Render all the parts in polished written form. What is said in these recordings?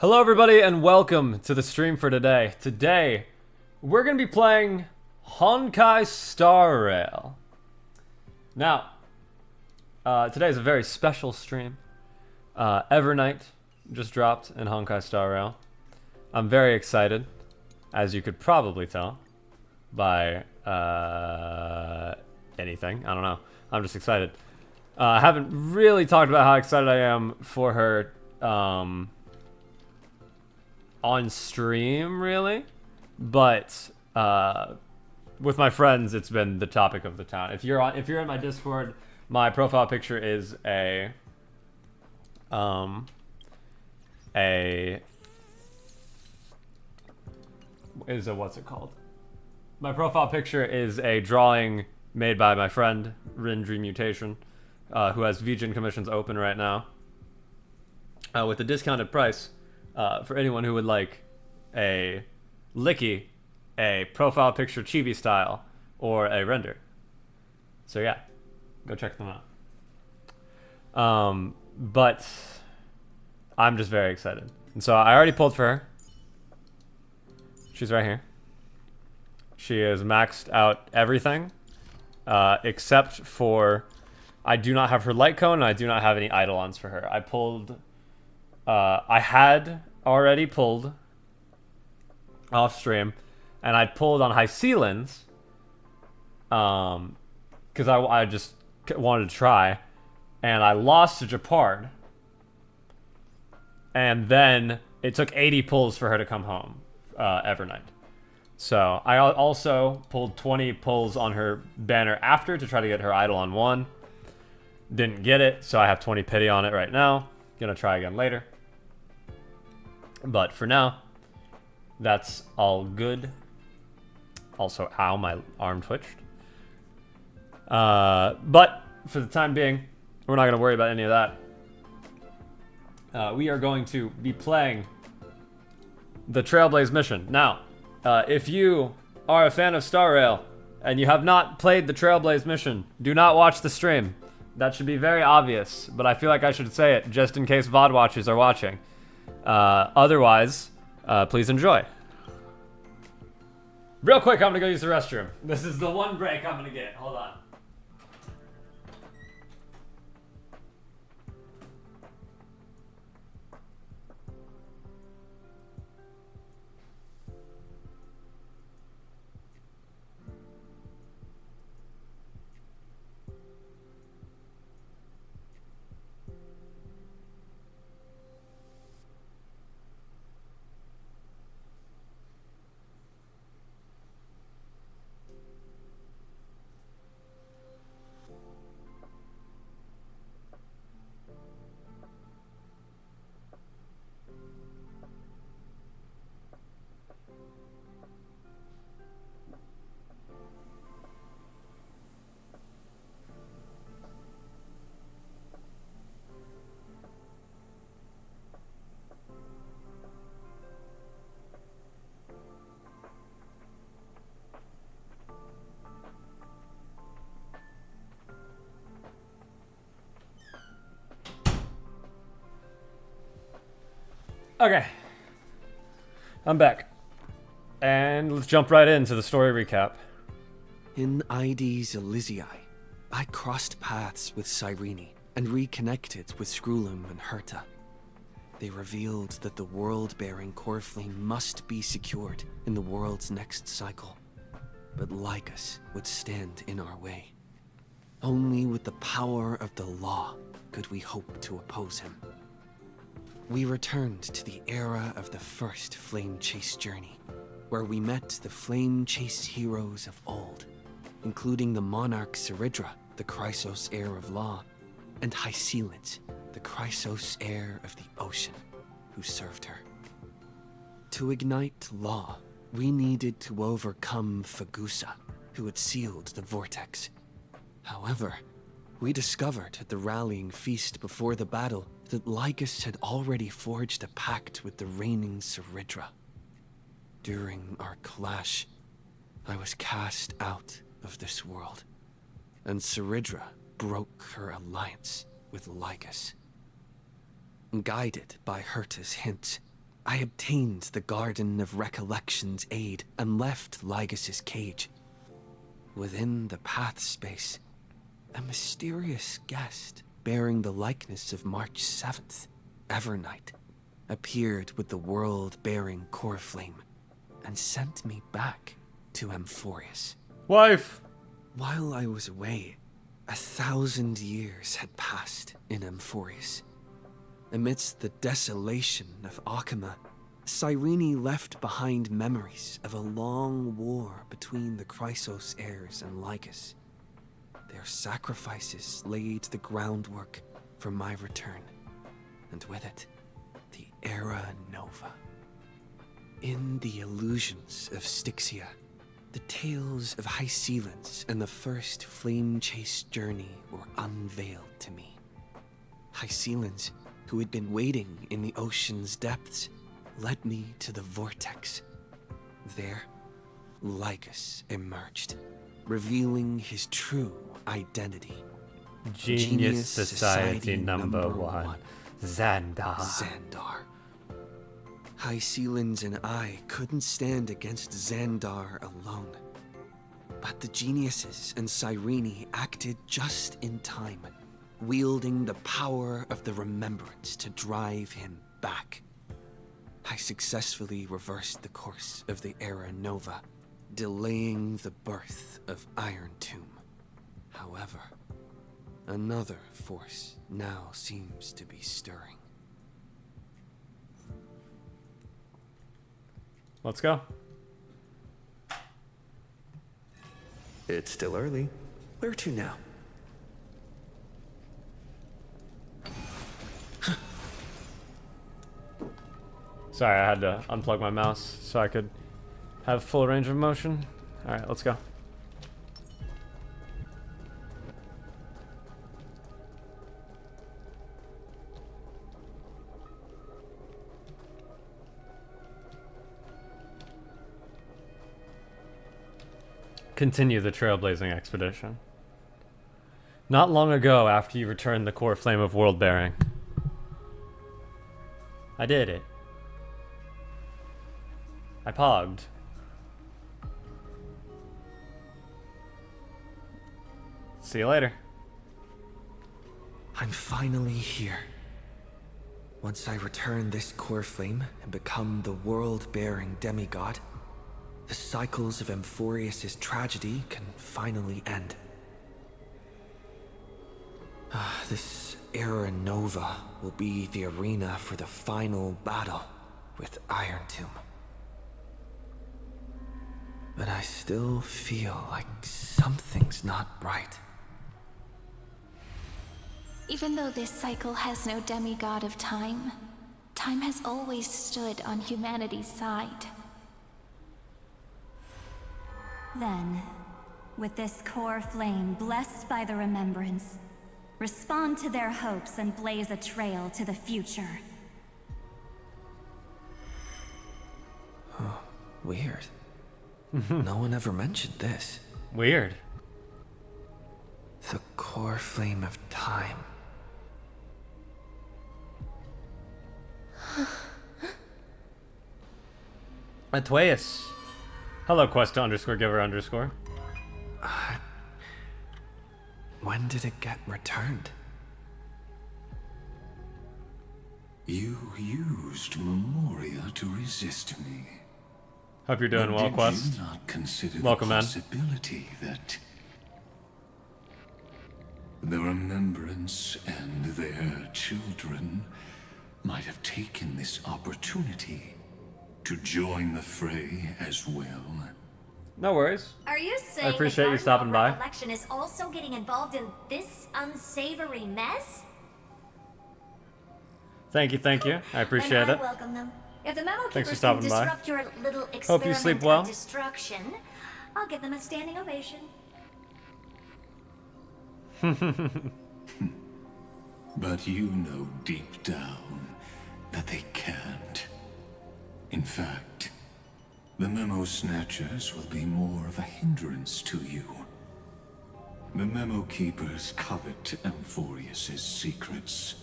Hello everybody and welcome to the stream for today. Today, we're going to be playing Honkai Star Rail. Now, today is a very special stream. Evernight just dropped in Honkai Star Rail. I'm very excited, as you could probably tell by anything. I don't know. I'm just excited. I haven't really talked about how excited I am for her on stream, really, but with my friends, it's been the topic of the town. If you're in my Discord, my profile picture is a what's it called? My profile picture is a drawing made by my friend Rindri Mutation, who has VGen commissions open right now, with a discounted price. For anyone who would like a licky, a profile picture chibi style, or a render. So yeah, go check them out. But I'm just very excited. And so I already pulled for her. She's right here. She is maxed out everything, except for I do not have her light cone and I do not have any eidolons for her. I had already pulled off stream, and I pulled on Hycealans, because I just wanted to try, and I lost to Japard, and then it took 80 pulls for her to come home, Evernight. So I also pulled 20 pulls on her banner after to try to get her Eidolon 1. Didn't get it, so I have 20 pity on it right now. Gonna try again later. But for now, that's all good. Also, ow, my arm twitched. But for the time being, we're not going to worry about any of that. We are going to be playing the Trailblaze mission. Now, if you are a fan of Star Rail and you have not played the Trailblaze mission, do not watch the stream. That should be very obvious, but I feel like I should say it just in case VOD watchers are watching. Otherwise, please enjoy. Real quick, I'm gonna go use the restroom. This is the one break I'm gonna get. Hold on. Okay, I'm back, and let's jump right into the story recap. In Ides Elysiae, I crossed paths with Cyrene and reconnected with Skrulum and Herta. They revealed that the world-bearing core flame must be secured in the world's next cycle, but Lycus would stand in our way. Only with the power of the law could we hope to oppose him. We returned to the era of the first Flame Chase journey, where we met the Flame Chase heroes of old, including the Monarch Saridra, the Chrysos heir of law, and Hycealans, the Chrysos heir of the ocean, who served her. To ignite law, we needed to overcome Fagusa, who had sealed the vortex. However, we discovered at the rallying feast before the battle that Lycus had already forged a pact with the reigning Saridra. During our clash, I was cast out of this world, and Saridra broke her alliance with Lycus. Guided by Herta's hint, I obtained the Garden of Recollection's aid and left Lygas's cage. Within the path space, a mysterious guest bearing the likeness of March 7th, Evernight, appeared with the world-bearing core flame and sent me back to Amphorius. Wife! While I was away, 1,000 years had passed in Amphorius. Amidst the desolation of Akama, Cyrene left behind memories of a long war between the Chrysos heirs and Lycus. Their sacrifices laid the groundwork for my return, and with it, the Era Nova. In the illusions of Styxia, the tales of High Sealans and the first flame-chased journey were unveiled to me. High Sealans, who had been waiting in the ocean's depths, led me to the vortex. There, Lycus emerged, revealing his true identity. Genius Society number one. Xandar. Xandar. High Sealans and I couldn't stand against Xandar alone. But the geniuses and Cyrene acted just in time, wielding the power of the remembrance to drive him back. I successfully reversed the course of the Era Nova, delaying the birth of Iron Tomb. However, another force now seems to be stirring. Let's go. It's still early. Where to now? Sorry, I had to unplug my mouse so I could have full range of motion. Alright, let's go. Continue the trailblazing expedition. Not long ago, after you returned the core flame of world bearing, I did it. I pogged. See you later. I'm finally here. Once I return this core flame and become the world-bearing demigod, the cycles of Amphorius' tragedy can finally end. This Era Nova will be the arena for the final battle with Iron Tomb. But I still feel like something's not right. Even though this cycle has no demigod of time, time has always stood on humanity's side. Then, with this core flame blessed by the remembrance, respond to their hopes and blaze a trail to the future. Oh, weird. No one ever mentioned this. Weird. The core flame of time. Atweus. Hello, Questa _ giver _. When did it get returned? You used Memoria to resist me. Hope you're doing well, Did Quest. you not consider Welcome, the man. possibility that the remembrance and their children might have taken this opportunity to join the fray as well? No worries. Are you saying I appreciate the you stopping by. Recollection is also getting involved in this unsavory mess? Thank you. I appreciate And it. I welcome them. If the memo Thanks for keepers stopping can by. disrupt your little experiment Hope you sleep well. of destruction, I'll give them a standing ovation. But you know deep down that they can't. In fact, the memo snatchers will be more of a hindrance to you. The memo keepers covet Amphorius' secrets,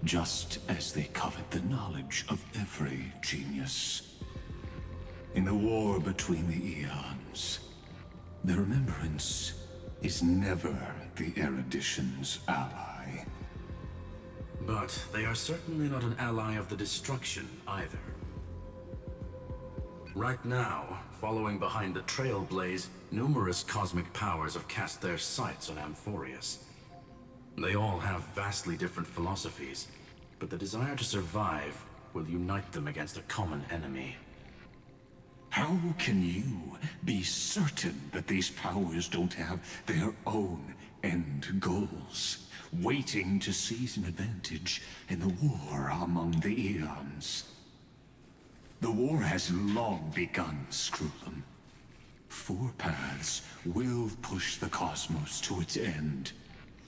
just as they covet the knowledge of every genius. In the war between the eons, the Remembrance is never the erudition's ally. But they are certainly not an ally of the destruction either. Right now, following behind the Trailblaze, numerous cosmic powers have cast their sights on Amphorius. They all have vastly different philosophies, but the desire to survive will unite them against a common enemy. How can you be certain that these powers don't have their own end goals, waiting to seize an advantage in the war among the eons? The war has long begun, Screwlum. 4 paths will push the cosmos to its end,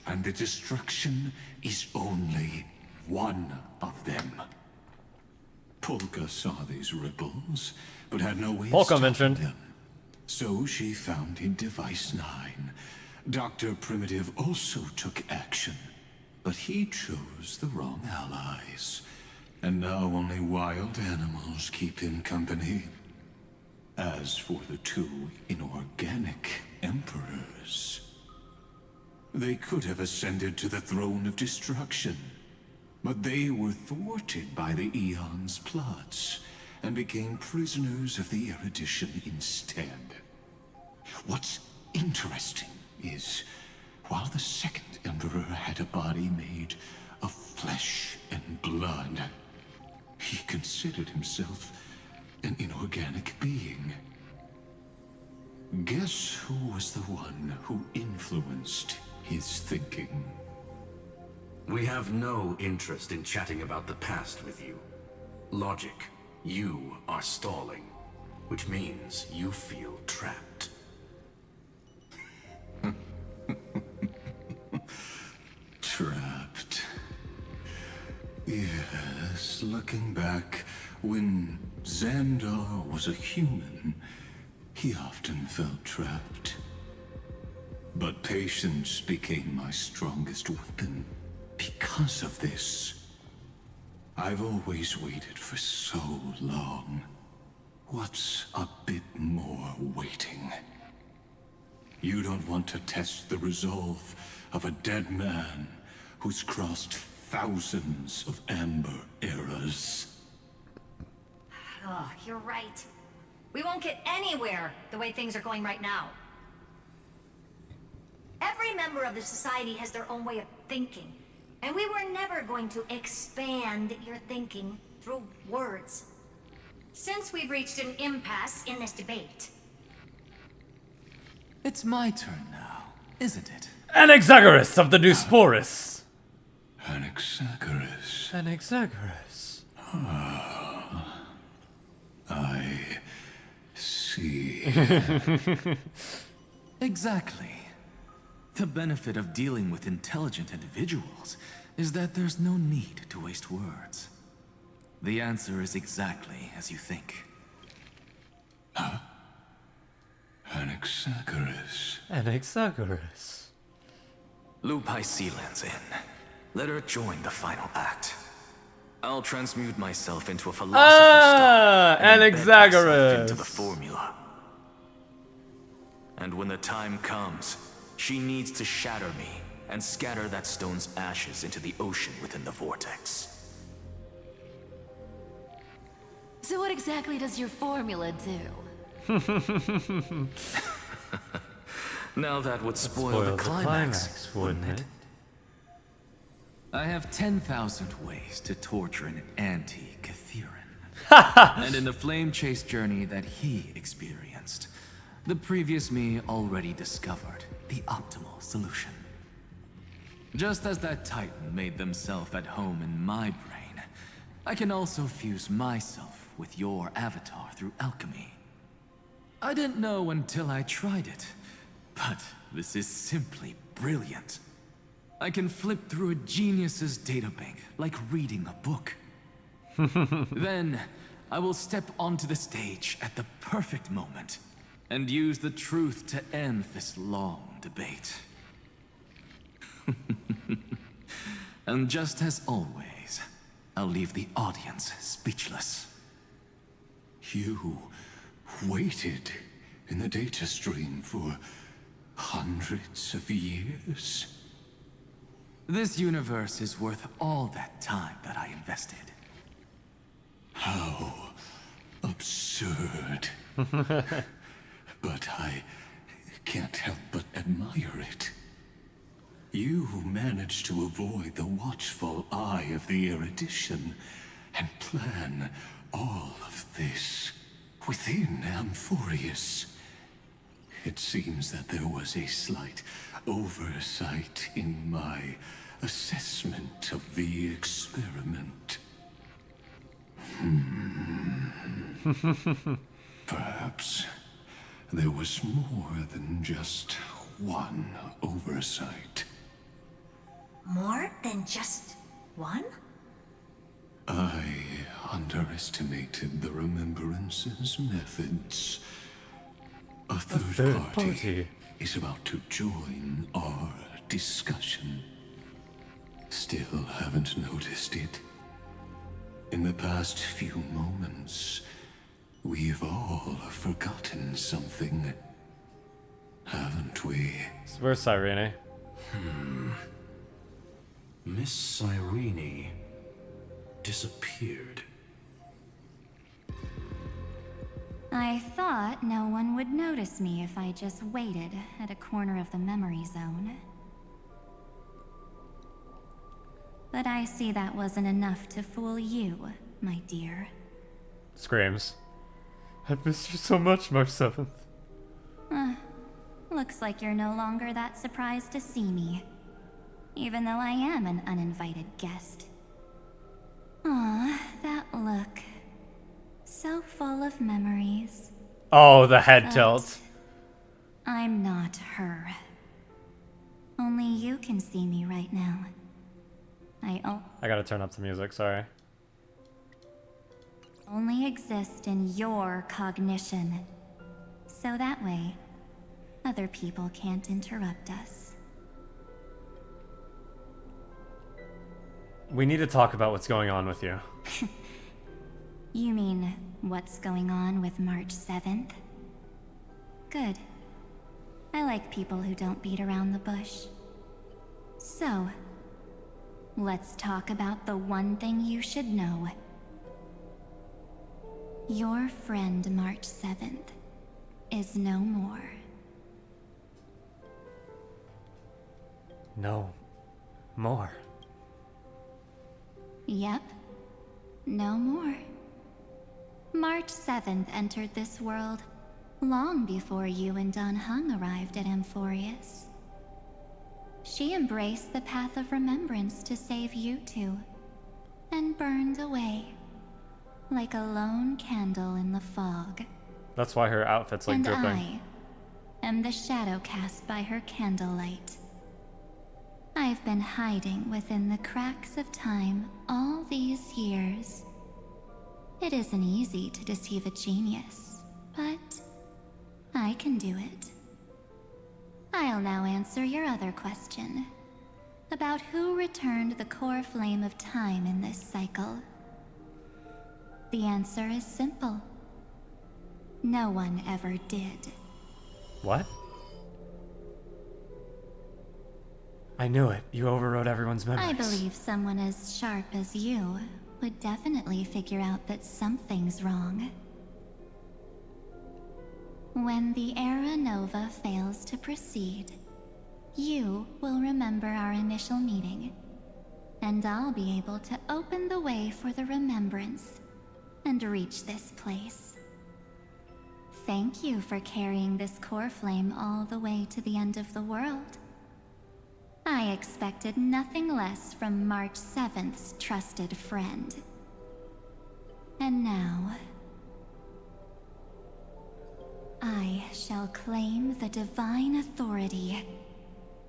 and the destruction is only one of them. Polka saw these ripples, but had no way of Polka stopping mentioned. them. So she founded Device 9. Dr. Primitive also took action, but he chose the wrong allies. And now only wild animals keep him company. As for the 2 inorganic emperors, they could have ascended to the throne of destruction, but they were thwarted by the Eon's plots and became prisoners of the erudition instead. What's interesting is, while the second emperor had a body made of flesh and blood, he considered himself an inorganic being. Guess who was the one who influenced his thinking? We have no interest in chatting about the past with you. Logic, you are stalling, which means you feel trapped. Trapped. Yes, looking back, when Xandar was a human, he often felt trapped. But patience became my strongest weapon because of this. I've always waited for so long. What's a bit more waiting? You don't want to test the resolve of a dead man who's crossed thousands of amber eras. Oh, you're right. We won't get anywhere the way things are going right now. Every member of the society has their own way of thinking, and we were never going to expand your thinking through words. Since we've reached an impasse in this debate. It's my turn now, isn't it? Anaxagoras of the Neusporus. Anaxagoras. Anaxagoras. I see. Exactly. The benefit of dealing with intelligent individuals is that there's no need to waste words. The answer is exactly as you think. Anaxagoras. Anaxagoras. Lupai Sealand's in. Let her join the final act. I'll transmute myself into a philosopher's stone and embed myself Anaxagoras. into the formula. And when the time comes, she needs to shatter me and scatter that stone's ashes into the ocean within the vortex. So what exactly does your formula do? Now that would spoil the climax, wouldn't it? I have 10,000 ways to torture an anti-Catheran. And in the flame chase journey that he experienced, the previous me already discovered the optimal solution. Just as that Titan made themselves at home in my brain, I can also fuse myself with your avatar through alchemy. I didn't know until I tried it, but this is simply brilliant. I can flip through a genius's databank like reading a book. Then, I will step onto the stage at the perfect moment and use the truth to end this long debate. And just as always, I'll leave the audience speechless. You waited in the data stream for hundreds of years? This universe is worth all that time that I invested. How absurd. But I can't help but admire it. You managed to avoid the watchful eye of the erudition and plan all of this within Amphorius. It seems that there was a slight oversight in my assessment of the experiment. Perhaps there was more than just one oversight. More than just one? I underestimated the Remembrance's methods. A third party is about to join our discussion. Still haven't noticed it. In the past few moments, we've all forgotten something, haven't we? Where's Cyrene? Miss Cyrene disappeared. I thought no one would notice me if I just waited at a corner of the memory zone. But I see that wasn't enough to fool you, my dear. Screams. I've missed you so much, March 7th. Looks like you're no longer that surprised to see me. Even though I am an uninvited guest. Aw, that look. So full of memories. Oh, the head tilt. I'm not her. Only you can see me right now. I gotta turn up the music, sorry. Only exist in your cognition. So that way, other people can't interrupt us. We need to talk about what's going on with you. You mean, what's going on with March 7th? Good. I like people who don't beat around the bush. So, let's talk about the one thing you should know. Your friend March 7th is no more. No more. Yep. No more. March 7th entered this world long before you and Don Hung arrived at Amphorius. She embraced the path of remembrance to save you two, and burned away like a lone candle in the fog. That's why her outfit's like dripping. I am the shadow cast by her candlelight. I've been hiding within the cracks of time all these years. It isn't easy to deceive a genius, but I can do it. I'll now answer your other question, about who returned the core flame of time in this cycle. The answer is simple. No one ever did. What? I knew it. You overrode everyone's memories. I believe someone as sharp as you would definitely figure out that something's wrong. When the Era Nova fails to proceed, you will remember our initial meeting, and I'll be able to open the way for the remembrance and reach this place. Thank you for carrying this core flame all the way to the end of the world. I expected nothing less from March 7th's trusted friend. And now, I shall claim the divine authority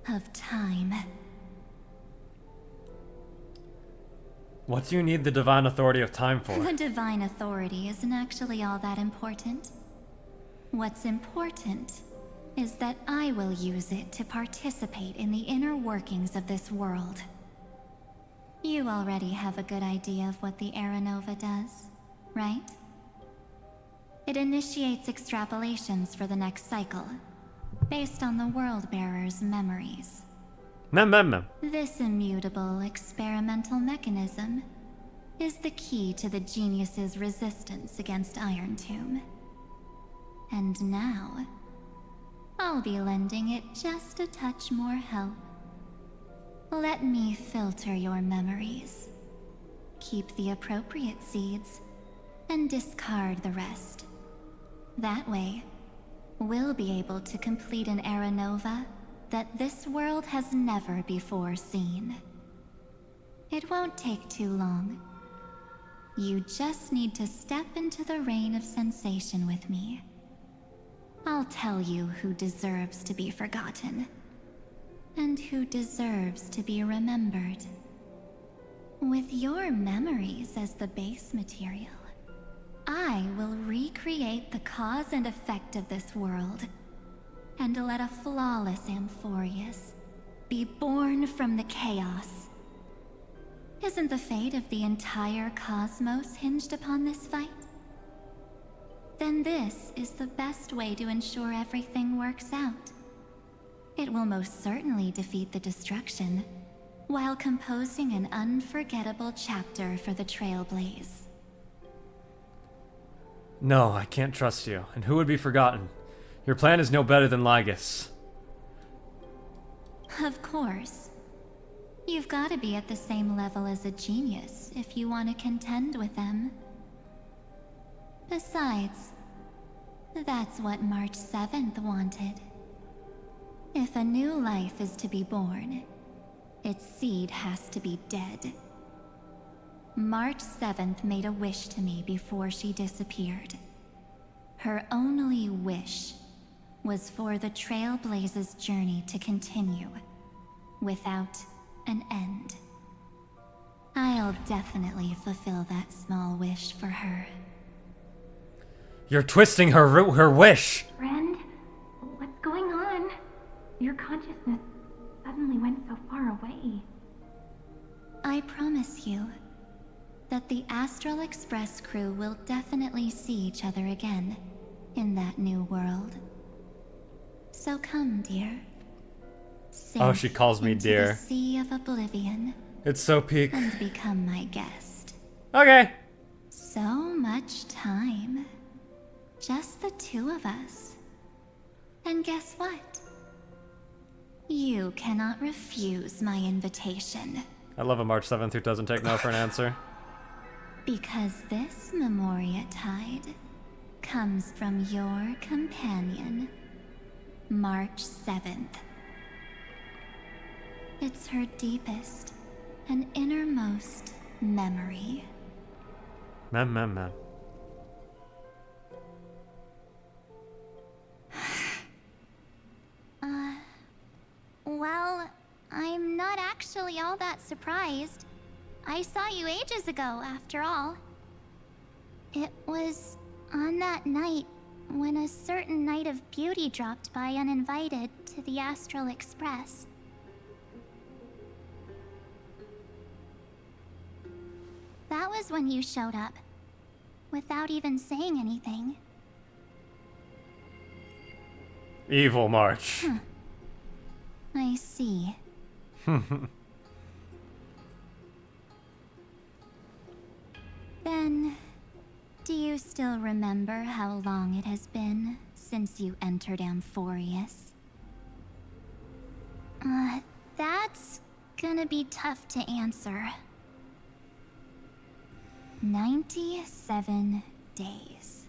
of time. What do you need the divine authority of time for? The divine authority isn't actually all that important. What's important is that I will use it to participate in the inner workings of this world. You already have a good idea of what the Aeronova does, right? It initiates extrapolations for the next cycle, based on the World-Bearer's memories. Mem. This immutable experimental mechanism is the key to the genius's resistance against Iron Tomb. And now, I'll be lending it just a touch more help. Let me filter your memories. Keep the appropriate seeds, and discard the rest. That way, we'll be able to complete an Aeronova that this world has never before seen. It won't take too long. You just need to step into the rain of sensation with me. I'll tell you who deserves to be forgotten, and who deserves to be remembered. With your memories as the base material, I will recreate the cause and effect of this world, and let a flawless Amphorius be born from the chaos. Isn't the fate of the entire cosmos hinged upon this fight? Then this is the best way to ensure everything works out. It will most certainly defeat the destruction, while composing an unforgettable chapter for the Trailblaze. No, I can't trust you. And who would be forgotten? Your plan is no better than Lygus. Of course. You've got to be at the same level as a genius if you want to contend with them. Besides, that's what March 7th wanted. If a new life is to be born, its seed has to be dead. March 7th made a wish to me before she disappeared. Her only wish was for the Trailblaze's journey to continue, without an end. I'll definitely fulfill that small wish for her. You're twisting her wish! Friend, what's going on? Your consciousness suddenly went so far away. I promise you that the Astral Express crew will definitely see each other again in that new world. So come, dear. Oh, she calls me into dear. The sea of oblivion. It's so peak. And become my guest. Okay. So much time. Just the two of us. And guess what? You cannot refuse my invitation. I love a March 7th who doesn't take no for an answer. Because this Memoria Tide comes from your companion, March 7th. It's her deepest and innermost memory. Mem. Well, I'm not actually all that surprised. I saw you ages ago, after all. It was on that night when a certain Knight of Beauty dropped by uninvited to the Astral Express. That was when you showed up, without even saying anything. Evil March. I see. Then, do you still remember how long it has been since you entered Amphorius? That's gonna be tough to answer. 97 days.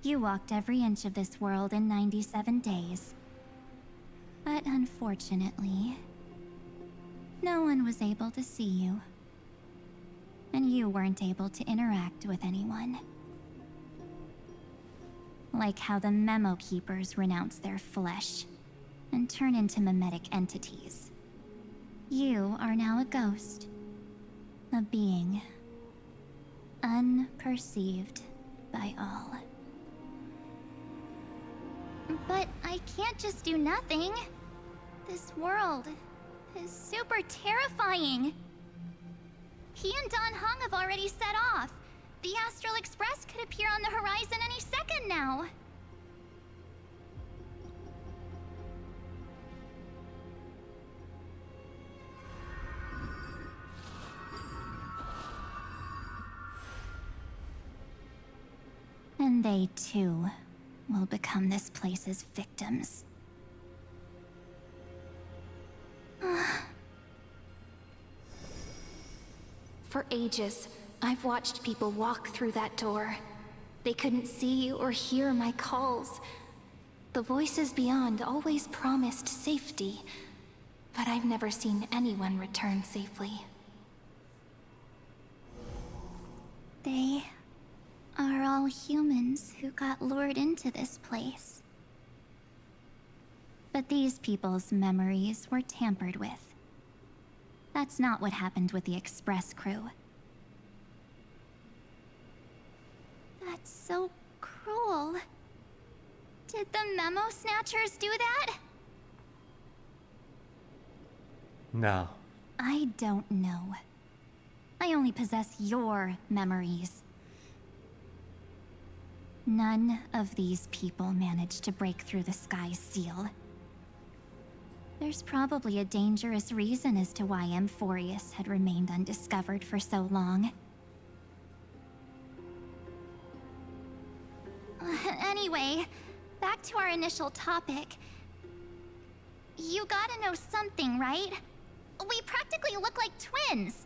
You walked every inch of this world in 97 days. But unfortunately, no one was able to see you. And you weren't able to interact with anyone. Like how the Memo Keepers renounce their flesh and turn into mimetic entities. You are now a ghost. A being. Unperceived by all. But I can't just do nothing. This world is super terrifying. He and Don Hung have already set off. The Astral Express could appear on the horizon any second now. And they, too, will become this place's victims. For ages, I've watched people walk through that door. They couldn't see or hear my calls. The voices beyond always promised safety, but I've never seen anyone return safely. They are all humans who got lured into this place. But these people's memories were tampered with. That's not what happened with the Express crew. That's so cruel. Did the Memo Snatchers do that? No. I don't know. I only possess your memories. None of these people managed to break through the sky's seal. There's probably a dangerous reason as to why Amphorius had remained undiscovered for so long. Anyway, back to our initial topic. You gotta know something, right? We practically look like twins.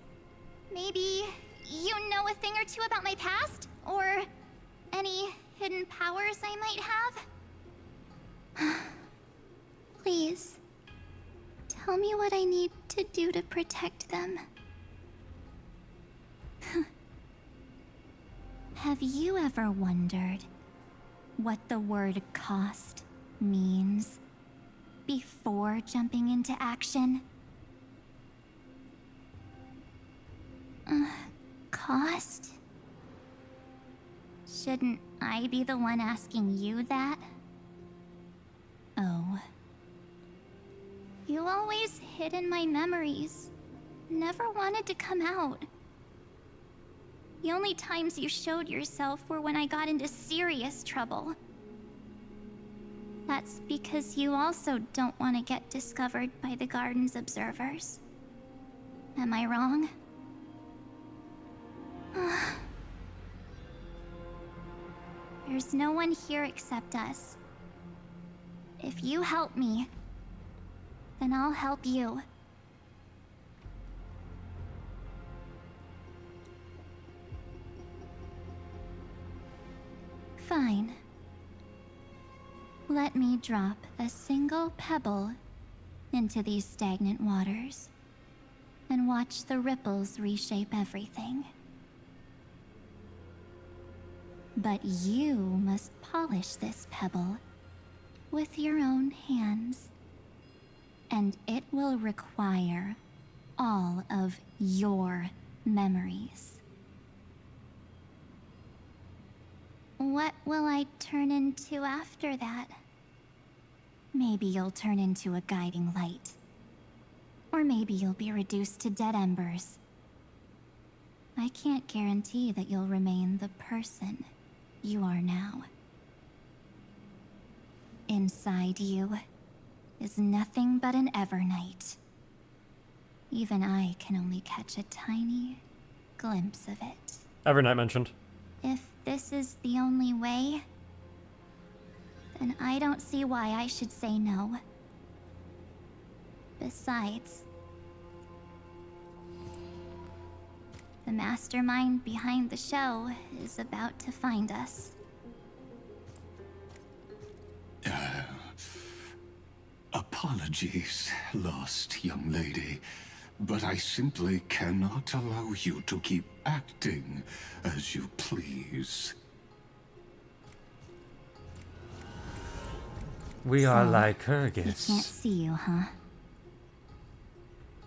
Maybe you know a thing or two about my past? Or any hidden powers I might have? Please, tell me what I need to do to protect them. Have you ever wondered what the word cost means before jumping into action? Cost? Shouldn't I be the one asking you that? Oh. You always hid in my memories. Never wanted to come out. The only times you showed yourself were when I got into serious trouble. That's because you also don't want to get discovered by the Garden's observers. Am I wrong? There's no one here except us. If you help me, then I'll help you. Fine. Let me drop a single pebble into these stagnant waters and watch the ripples reshape everything. But you must polish this pebble with your own hands, and it will require all of your memories. What will I turn into after that? Maybe you'll turn into a guiding light. Or maybe you'll be reduced to dead embers. I can't guarantee that you'll remain the person you are now. Inside you is nothing but an Evernight. Even I can only catch a tiny glimpse of it. Evernight mentioned. If this is the only way, then I don't see why I should say no. Besides, the mastermind behind the show is about to find us. Apologies, lost young lady, but I simply cannot allow you to keep acting as you please. We are So, Lycurgus. He can't see you, huh?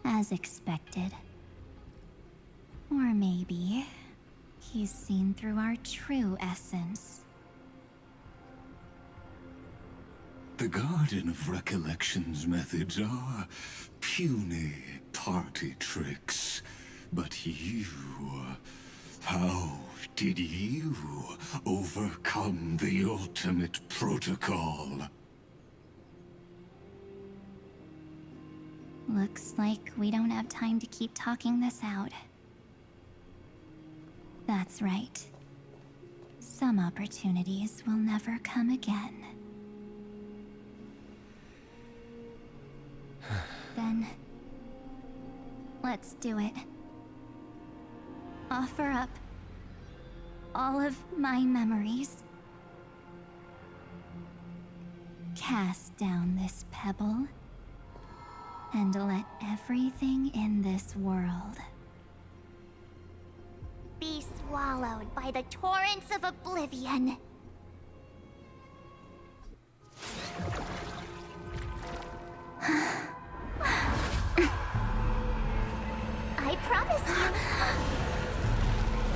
As expected. Or maybe he's seen through our true essence. The Garden of Recollection's methods are puny party tricks, But you... How did you overcome the ultimate protocol? Looks like we don't have time to keep talking this out. That's right. Some opportunities will never come again. Then, let's do it. Offer up all of my memories. Cast down this pebble, and let everything in this world Be swallowed by the torrents of oblivion. I promise you,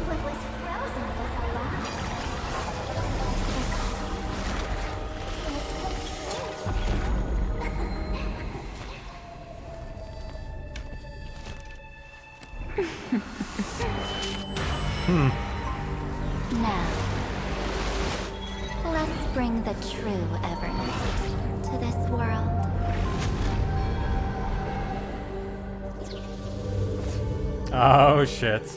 what was frozen was alive. Now, let's bring the true Evernight to this world. Oh shit.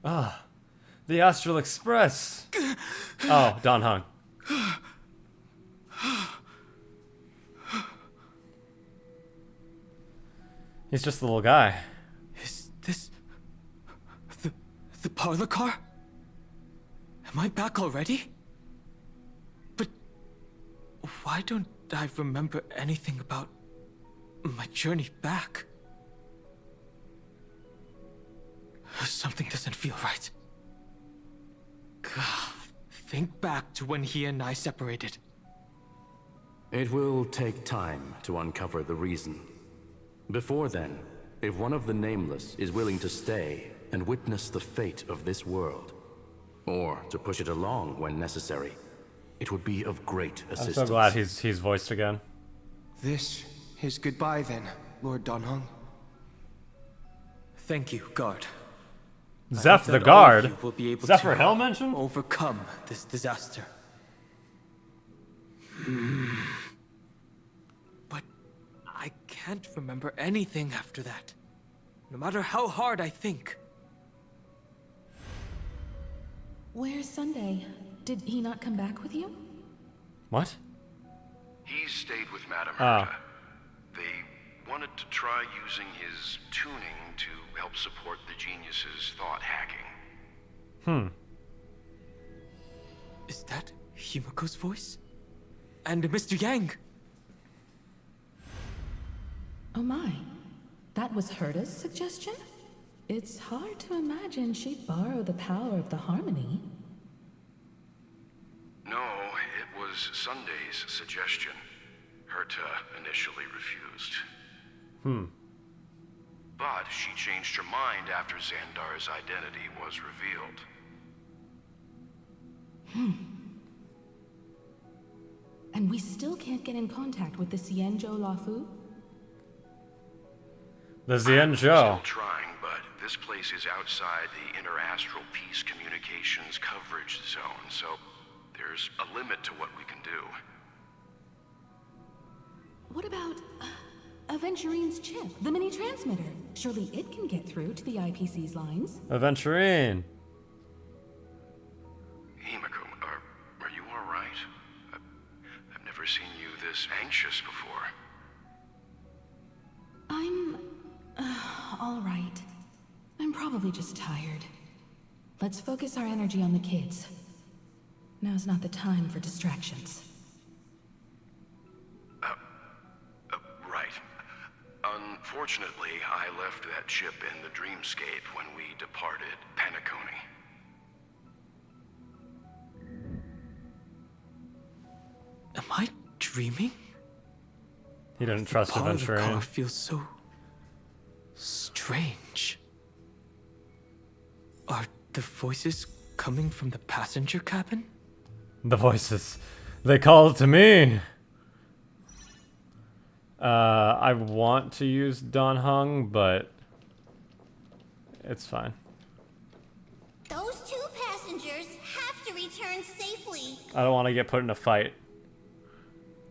Ah, the Astral Express. Oh, Don Hung. He's just a little guy. Is this... the parlor car? Am I back already? But... why don't I remember anything about... my journey back? Something doesn't feel right. Think back to when he and I separated. It will take time to uncover the reason. Before then, if one of the Nameless is willing to stay and witness the fate of this world, or to push it along when necessary, it would be of great assistance. I'm so glad he's voiced again. This is goodbye then, Lord Donhong. Thank you, guard. Zeph the That all of guard? you will be able Zephyr to Hill mentioned? overcome this disaster. But I can't remember anything after that. No matter how hard I think. Where's Sunday? Did he not come back with you? What? He stayed with Madame Oh. Herta. They wanted to try using his tuning to help support the genius's thought hacking. Is that Himiko's voice? And Mr. Yang? Oh my. That was Herta's suggestion? It's hard to imagine she'd borrow the power of the harmony. No, it was Sunday's suggestion. Herta initially refused. But she changed her mind after Xandar's identity was revealed. And we still can't get in contact with the Xianzhou Lafu? The Xianzhou. Still trying, but this place is outside the interastral peace communications coverage zone, so there's a limit to what we can do. What about Aventurine's chip, the mini transmitter? Surely it can get through to the IPC's lines. Aventurine. Himiko, are you alright? I've never seen you this anxious before. I'm... all right. I'm probably just tired. Let's focus our energy on the kids. Now's not the time for distractions. Right. Unfortunately, I left that chip in the dreamscape when we departed Penacony. Am I dreaming? He didn't trust Part of the car Aventurine. feels so... strange. Are the voices coming from the passenger cabin? The voices. They call to me. I want to use Don Hung, but it's fine. Those two passengers have to return safely. I don't want to get put in a fight.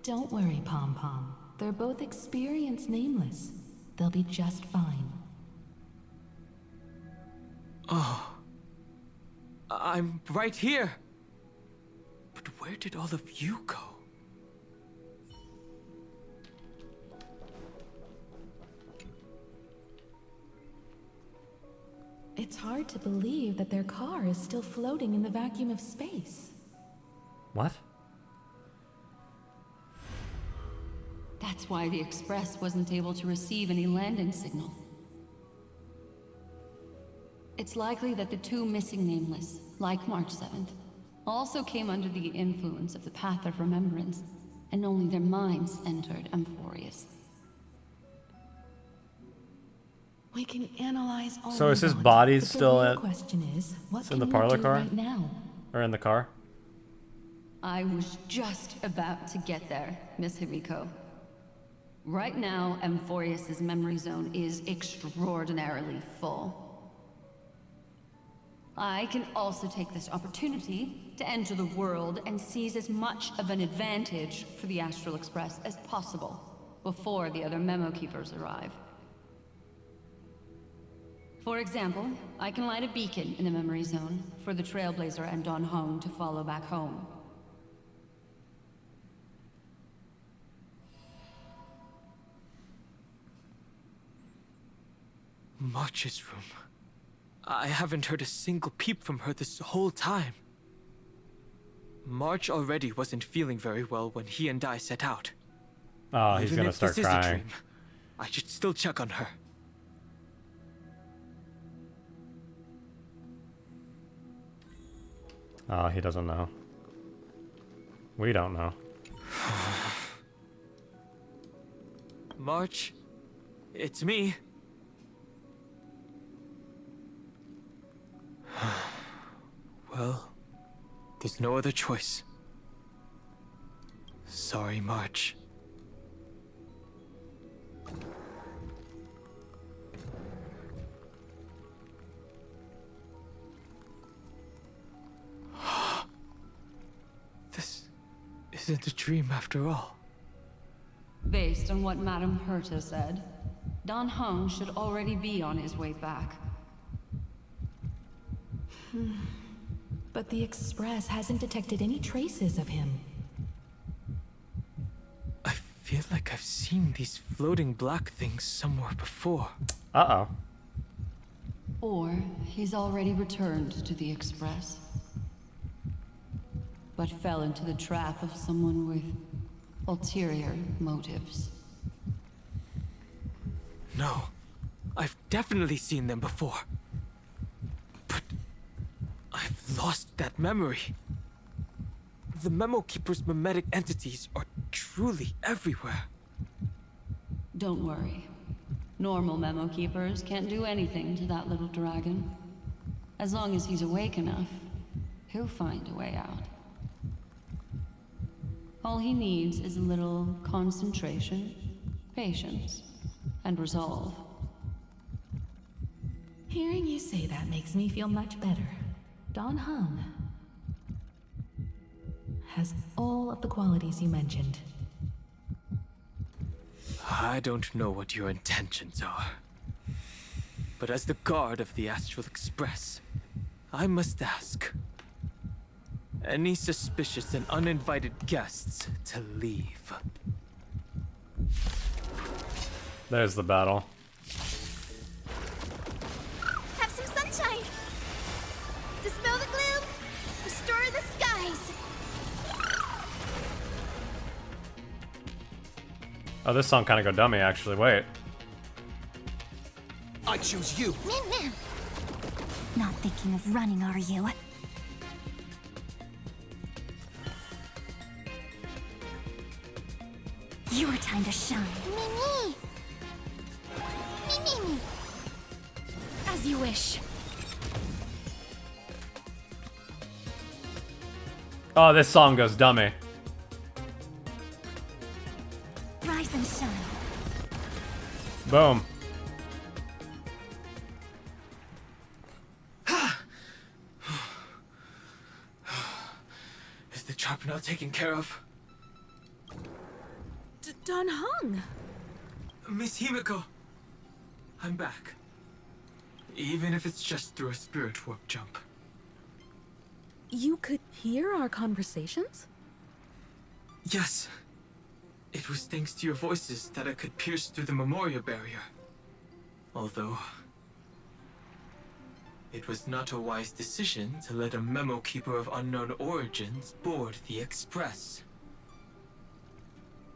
Don't worry, Pom Pom. They're both experienced nameless. They'll be just fine. Oh. I'm right here. But where did all of you go? It's hard to believe that their car is still floating in the vacuum of space. What? That's why the Express wasn't able to receive any landing signal. It's likely that the two missing nameless, like March 7th, also came under the influence of the Path of Remembrance, and only their minds entered Amphorius. We can analyze all. So is his want, body but still the real at? question is, what It's in the can we parlor do car? right now? Or in the car? I was just about to get there, Miss Himiko. Right now, Amphorius's memory zone is extraordinarily full. I can also take this opportunity to enter the world and seize as much of an advantage for the Astral Express as possible before the other memo keepers arrive. For example, I can light a beacon in the memory zone for the Trailblazer and Don Hung to follow back home. March's room. I haven't heard a single peep from her this whole time. March already wasn't feeling very well when he and I set out. Oh, he's Even gonna if start this is a crying. dream, I should still check on her. Oh, he doesn't know. We don't know. March, it's me. Well, there's no other choice. Sorry, March. This isn't a dream after all. Based on what Madame Herta said, Don Hung should already be on his way back. But the Express hasn't detected any traces of him. I feel like I've seen these floating black things somewhere before. Uh-oh. Or he's already returned to the Express, but fell into the trap of someone with ulterior motives. No, I've definitely seen them before. But I've lost that memory. The Memo Keeper's mimetic entities are truly everywhere. Don't worry. Normal memo keepers can't do anything to that little dragon. As long as he's awake enough, he'll find a way out. All he needs is a little concentration, patience, and resolve. Hearing you say that makes me feel much better. Don Hung has all of the qualities you mentioned. I don't know what your intentions are. But as the guard of the Astral Express, I must ask. Any suspicious and uninvited guests to leave. There's the battle. Have some sunshine. Dispel the gloom. Restore the skies. Oh, this song kind of go dummy, actually. Wait. I choose you. Ma'am. Not thinking of running, are you? Your time to shine. Me. As you wish. Oh, this song goes dummy. Rise and shine. Boom. Is the trap now taken care of? Don Hung! Miss Himiko, I'm back. Even if it's just through a spirit warp jump. You could hear our conversations? Yes. It was thanks to your voices that I could pierce through the memorial barrier. Although, it was not a wise decision to let a memo keeper of unknown origins board the Express.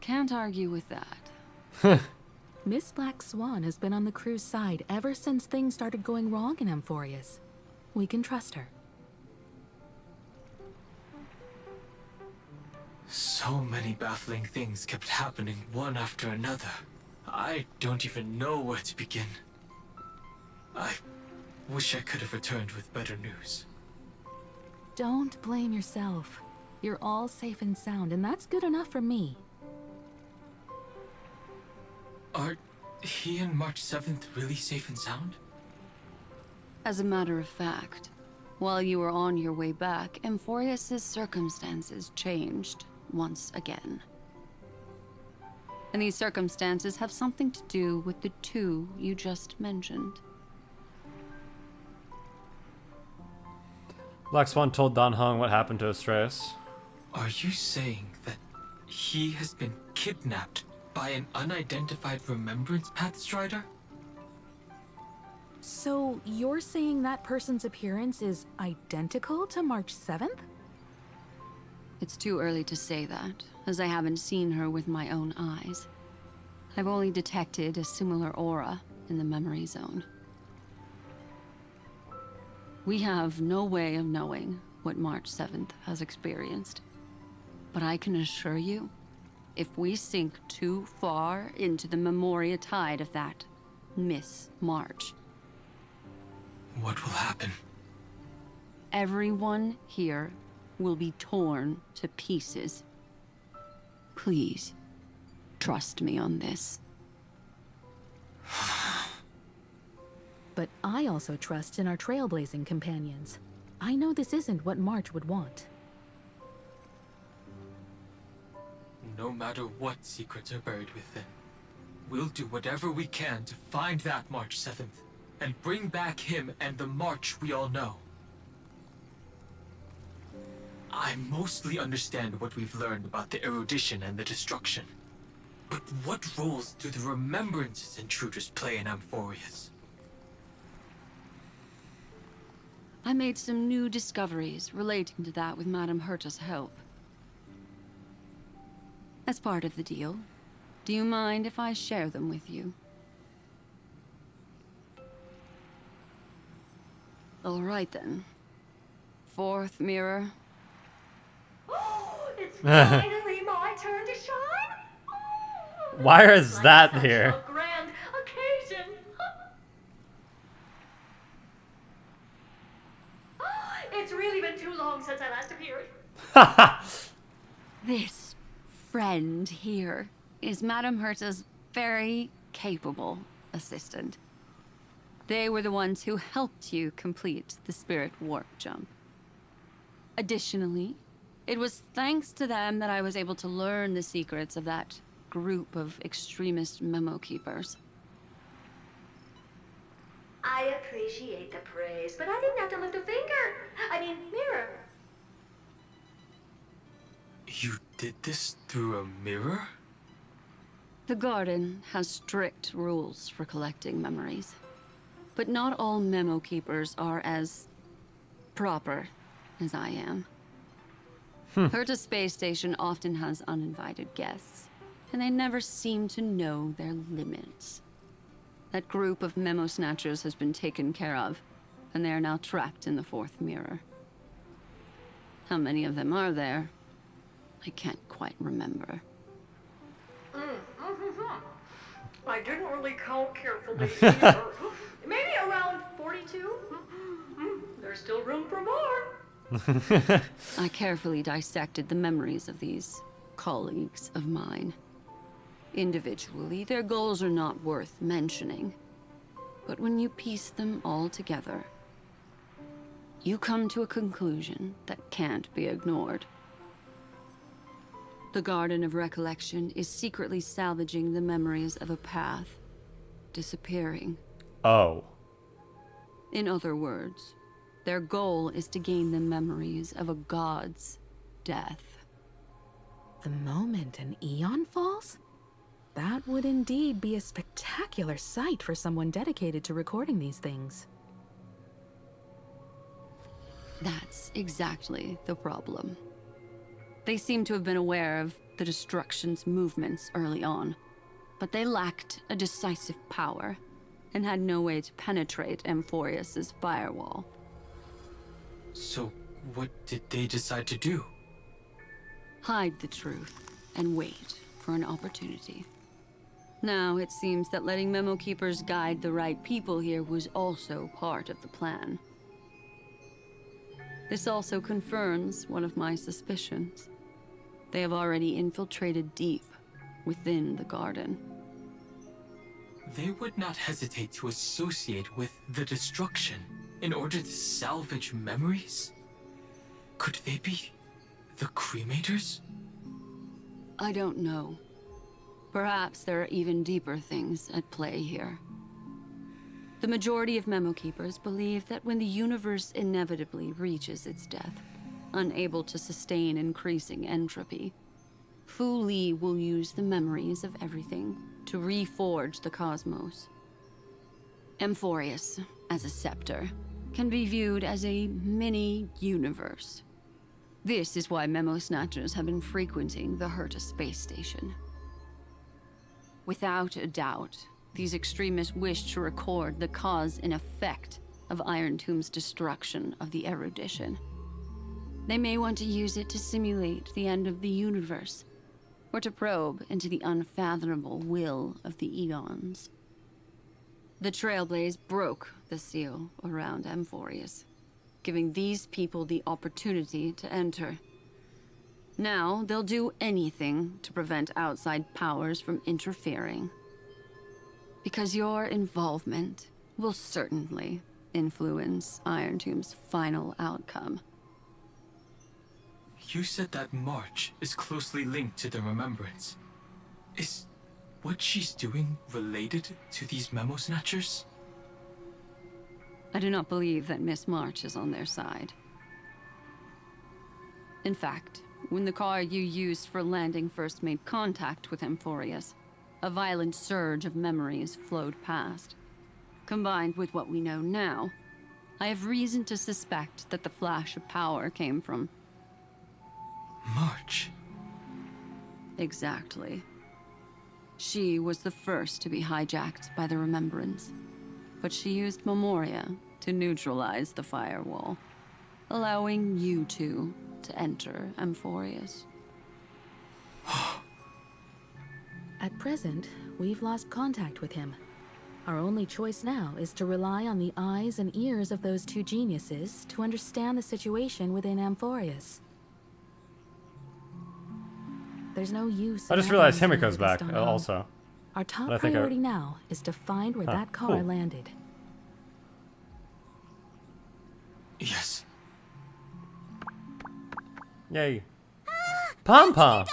Can't argue with that. Miss Black Swan has been on the crew's side ever since things started going wrong in Amphorius. We can trust her. So many baffling things kept happening one after another. I don't even know where to begin. I wish I could have returned with better news. Don't blame yourself. You're all safe and sound, and that's good enough for me. Are he and March 7th really safe and sound? As a matter of fact, while you were on your way back, Amphorius' circumstances changed once again. And these circumstances have something to do with the two you just mentioned. Black Swan told Don Hung what happened to Astreus. Are you saying that he has been kidnapped by an unidentified Remembrance Path Strider? So you're saying that person's appearance is identical to March 7th? It's too early to say that, as I haven't seen her with my own eyes. I've only detected a similar aura in the memory zone. We have no way of knowing what March 7th has experienced. But I can assure you, if we sink too far into the Memoria tide of that Miss March, what will happen? everyone here will be torn to pieces. Please, trust me on this. But I also trust in our trailblazing companions. I know this isn't what March would want. No matter what secrets are buried within, we'll do whatever we can to find that March 7th and bring back him and the March we all know. I mostly understand what we've learned about the erudition and the destruction. But what roles do the remembrances intruders play in Amphorius? I made some new discoveries relating to that with Madame Herta's help. As part of the deal, do you mind if I share them with you? All right then. Fourth mirror. It's finally my turn to shine. Oh, Why is like that such here? a grand occasion. It's really been too long since I last appeared. This friend here is Madame Herta's very capable assistant. They were the ones who helped you complete the spirit warp jump. Additionally, it was thanks to them that I was able to learn the secrets of that group of extremist memo keepers. I appreciate the praise, but I didn't have to lift a finger. Mirror. You did this through a mirror? The garden has strict rules for collecting memories. But not all memo keepers are as proper as I am. Herta's space station often has uninvited guests, and they never seem to know their limits. That group of memo snatchers has been taken care of, and they are now trapped in the fourth mirror. How many of them are there? I can't quite remember. I didn't really count carefully either. Maybe around 42? There's still room for more. I carefully dissected the memories of these colleagues of mine. Individually, their goals are not worth mentioning. But when you piece them all together, you come to a conclusion that can't be ignored. The Garden of Recollection is secretly salvaging the memories of a path disappearing. Oh. In other words, their goal is to gain the memories of a god's death. The moment an Eon falls? That would indeed be a spectacular sight for someone dedicated to recording these things. That's exactly the problem. They seem to have been aware of the Destruction's movements early on, but they lacked a decisive power and had no way to penetrate Amphorius's firewall. So, what did they decide to do? Hide the truth and wait for an opportunity. Now, it seems that letting Memo Keepers guide the right people here was also part of the plan. This also confirms one of my suspicions. They have already infiltrated deep within the garden. They would not hesitate to associate with the Destruction in order to salvage memories? Could they be the Cremators? I don't know. Perhaps there are even deeper things at play here. The majority of Memo Keepers believe that when the universe inevitably reaches its death, unable to sustain increasing entropy, Fu Li will use the memories of everything to reforge the cosmos. Amphorius, as a scepter, can be viewed as a mini-universe. This is why Memo Snatchers have been frequenting the Herta space station. Without a doubt, these extremists wish to record the cause and effect of Iron Tomb's destruction of the erudition. They may want to use it to simulate the end of the universe, or to probe into the unfathomable will of the eons. The Trailblaze broke the seal around Amphorius, giving these people the opportunity to enter. Now, they'll do anything to prevent outside powers from interfering. Because your involvement will certainly influence Iron Tomb's final outcome. You said that March is closely linked to the Remembrance. Is what she's doing related to these Memo Snatchers? I do not believe that Miss March is on their side. In fact, when the car you used for landing first made contact with Amphorius, a violent surge of memories flowed past. Combined with what we know now, I have reason to suspect that the flash of power came from March. Exactly. She was the first to be hijacked by the Remembrance, but she used Memoria to neutralize the firewall, allowing you two to enter Amphorius. At present, we've lost contact with him. Our only choice now is to rely on the eyes and ears of those two geniuses to understand the situation within Amphorius. There's no use. I just realized Himiko's back also. Our top priority now is to find where that car landed. Yes. Yay. Pom Pom.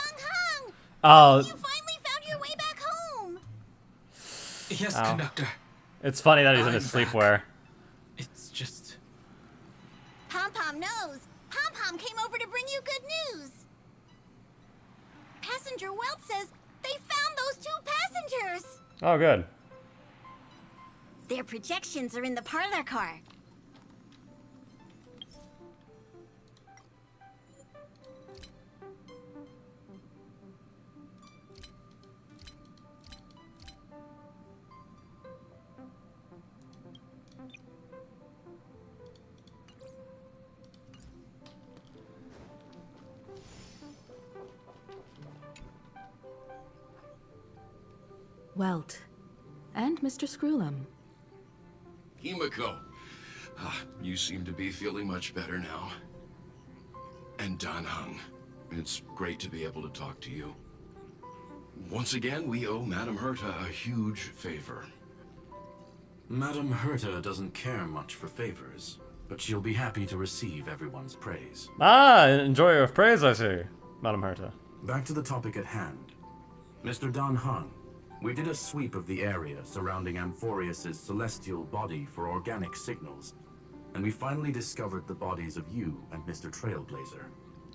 Oh. You finally found your way back home. Yes, conductor. It's funny that he's in his sleepwear. It's just. Pom Pom knows. Pom Pom came over to bring you good news. Passenger Welt says they found those two passengers. Oh, good. Their projections are in the parlor car. Welt. And Mr. Screwlum. Himiko. You seem to be feeling much better now. And Dan Heng, it's great to be able to talk to you. Once again, we owe Madame Herta a huge favor. Madame Herta doesn't care much for favors, but she'll be happy to receive everyone's praise. Ah, enjoyer of praise, I see, Madame Herta. Back to the topic at hand. Mr. Dan Heng, we did a sweep of the area surrounding Amphorius' celestial body for organic signals, and we finally discovered the bodies of you and Mr. Trailblazer.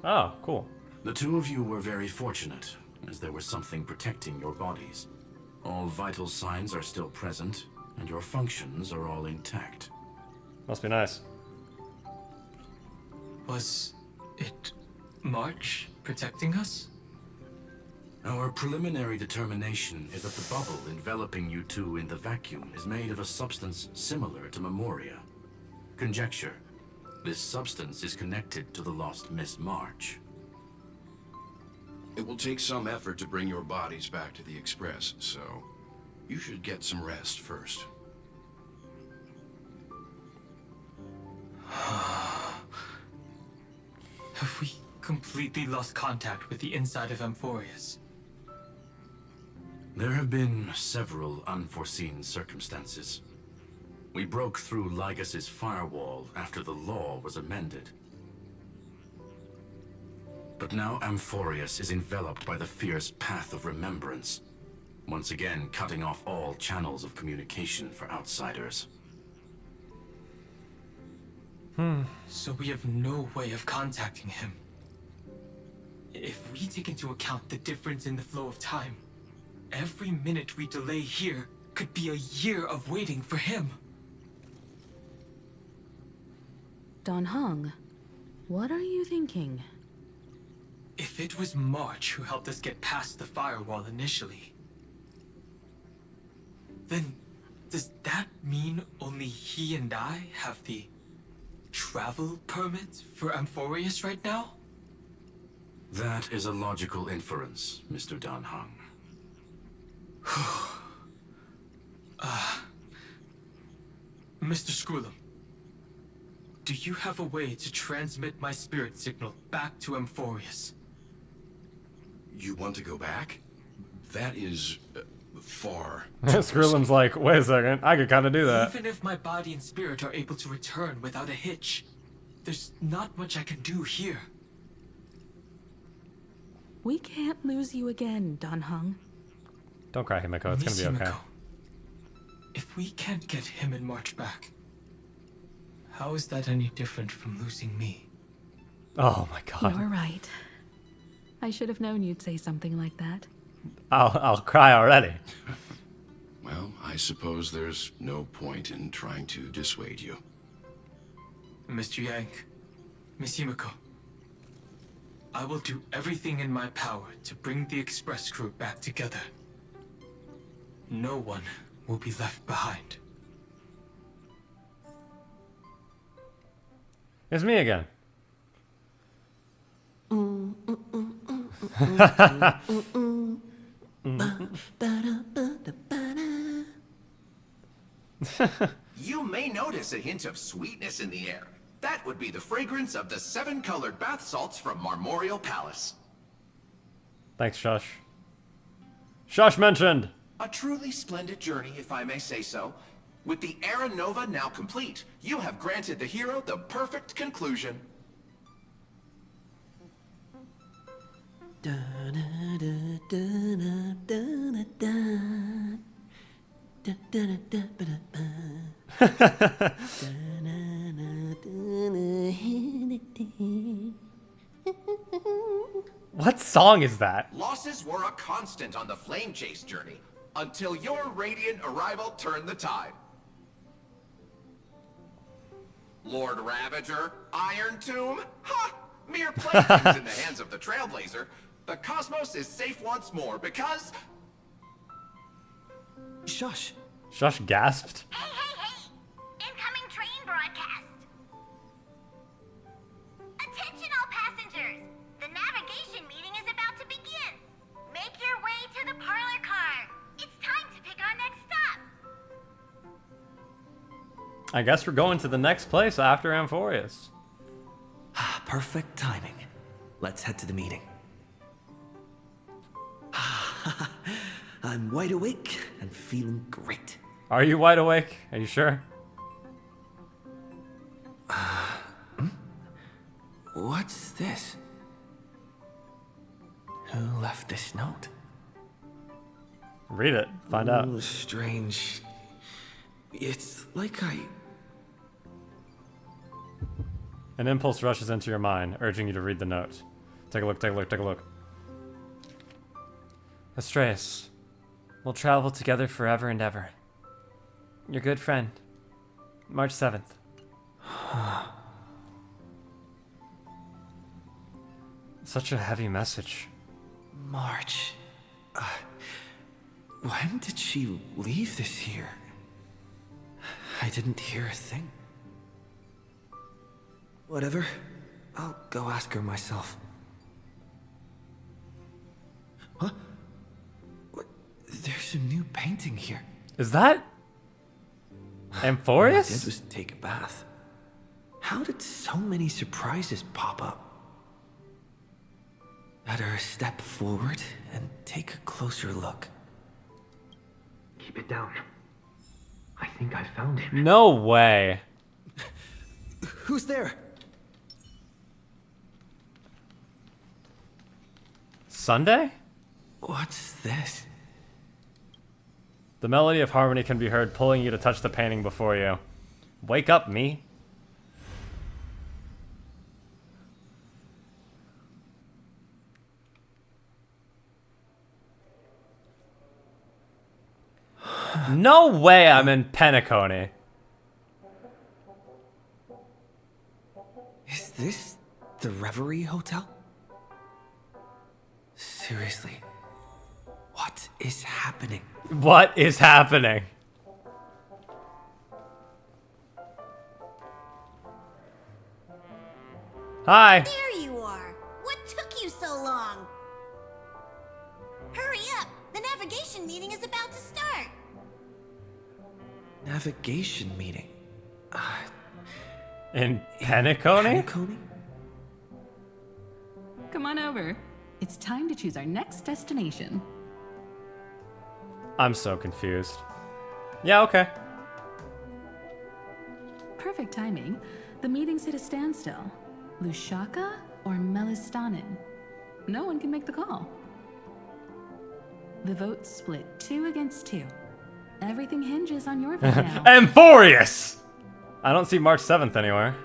Oh, cool. The two of you were very fortunate, as there was something protecting your bodies. All vital signs are still present, and your functions are all intact. Must be nice. Was it March protecting us? Our preliminary determination is that the bubble enveloping you two in the vacuum is made of a substance similar to Memoria. Conjecture. This substance is connected to the lost Miss March. It will take some effort to bring your bodies back to the Express, so you should get some rest first. Have we completely lost contact with the inside of Amphorius? There have been several unforeseen circumstances. We broke through Lygas's firewall after the law was amended. But now Amphorius is enveloped by the fierce path of remembrance, once again cutting off all channels of communication for outsiders. So we have no way of contacting him. If we take into account the difference in the flow of time, every minute we delay here could be a year of waiting for him. Dan Heng, what are you thinking? If it was March who helped us get past the firewall initially, then does that mean only he and I have the travel permit for Amphorius right now? That is a logical inference, Mr. Dan Heng. Mr. Scroolum, do you have a way to transmit my spirit signal back to Amphorius? You want to go back? That is far. Scroolum's like, wait a second, I could kind of do that. Even if my body and spirit are able to return without a hitch, there's not much I can do here. We can't lose you again, Dan Heng. Don't cry, Himiko. It's Miss gonna be okay. Himiko, if we can't get him and March back, how is that any different from losing me? Oh my god. You're right. I should have known you'd say something like that. I'll cry already. Well, I suppose there's no point in trying to dissuade you. Mr. Yang, Miss Himiko, I will do everything in my power to bring the Express crew back together. No one will be left behind. It's me again. You may notice a hint of sweetness in the air. That would be the fragrance of the 7-colored bath salts from Marmorial Palace. Thanks, Shush. Shush mentioned! A truly splendid journey, if I may say so. With the Era Nova now complete, you have granted the hero the perfect conclusion. What song is that? Losses were a constant on the Flame Chase journey, until your radiant arrival turned the tide. Lord Ravager, Iron Tomb, ha! Mere playthings in the hands of the Trailblazer. The cosmos is safe once more because... Shush. Shush gasped. Hey! Incoming train broadcast! Attention all passengers! The navigation meeting is about to begin! Make your way to the parlor car! It's time to pick our next stop! I guess we're going to the next place after Amphorius. Perfect timing. let's head to the meeting. I'm wide awake and feeling great. Are you wide awake? Are you sure? What's this? Who left this note? Read it. Find out. Oh, strange. It's like An impulse rushes into your mind, urging you to read the note. Take a look, take a look, take a look. Astreus, we'll travel together forever and ever. Your good friend, March 7th. Such a heavy message. March. When did she leave this here? I didn't hear a thing. Whatever. I'll go ask her myself. Huh? What? There's a new painting here. Is that Amphorius? All I did was take a bath. How did so many surprises pop up? Better step forward and take a closer look. Keep it down. I think I found him. No way. Who's there? Sunday? What's this? The melody of harmony can be heard pulling you to touch the painting before you. Wake up, me. No way I'm in Penacony. Is this the Reverie Hotel? Seriously, what is happening? What is happening? Hi. There you are. What took you so long? Hurry up. The navigation meeting is about to start. Navigation meeting? In Penacony? Penacony? Come on over. It's time to choose our next destination. I'm so confused. Yeah, okay. Perfect timing. The meeting's at a standstill. Lushaka or Melistanin? No one can make the call. The vote's split 2 against 2. Everything hinges on your vote now. Amphorius! I don't see March 7th anywhere.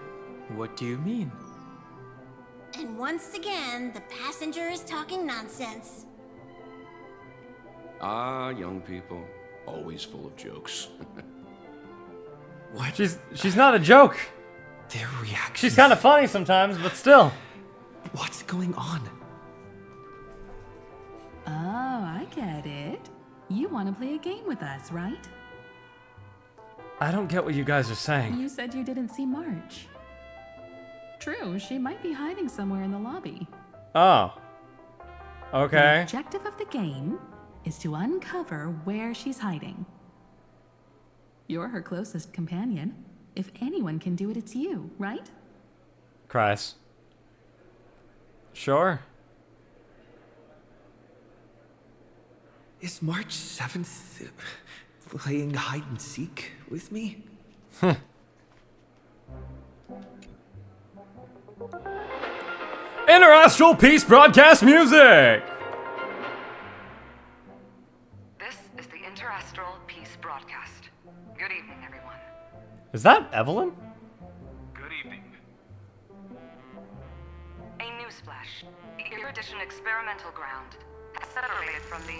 What do you mean? And once again, the passenger is talking nonsense. Ah, young people. Always full of jokes. What? She's not a joke. Their reaction. She's kind of funny sometimes, but still. What's going on? Oh, I get it. You want to play a game with us, right? I don't get what you guys are saying. You said you didn't see March. True, she might be hiding somewhere in the lobby. Oh. The Okay. objective of the game is to uncover where she's hiding. You're her closest companion. If anyone can do it, it's you, right? Christ. Sure. Is March 7th playing hide and seek with me? Interastral Peace Broadcast Music! This is the Interastral Peace Broadcast. Good evening, everyone. Is that Evelyn? Good evening. A newsflash. The Erudition experimental ground has separated from the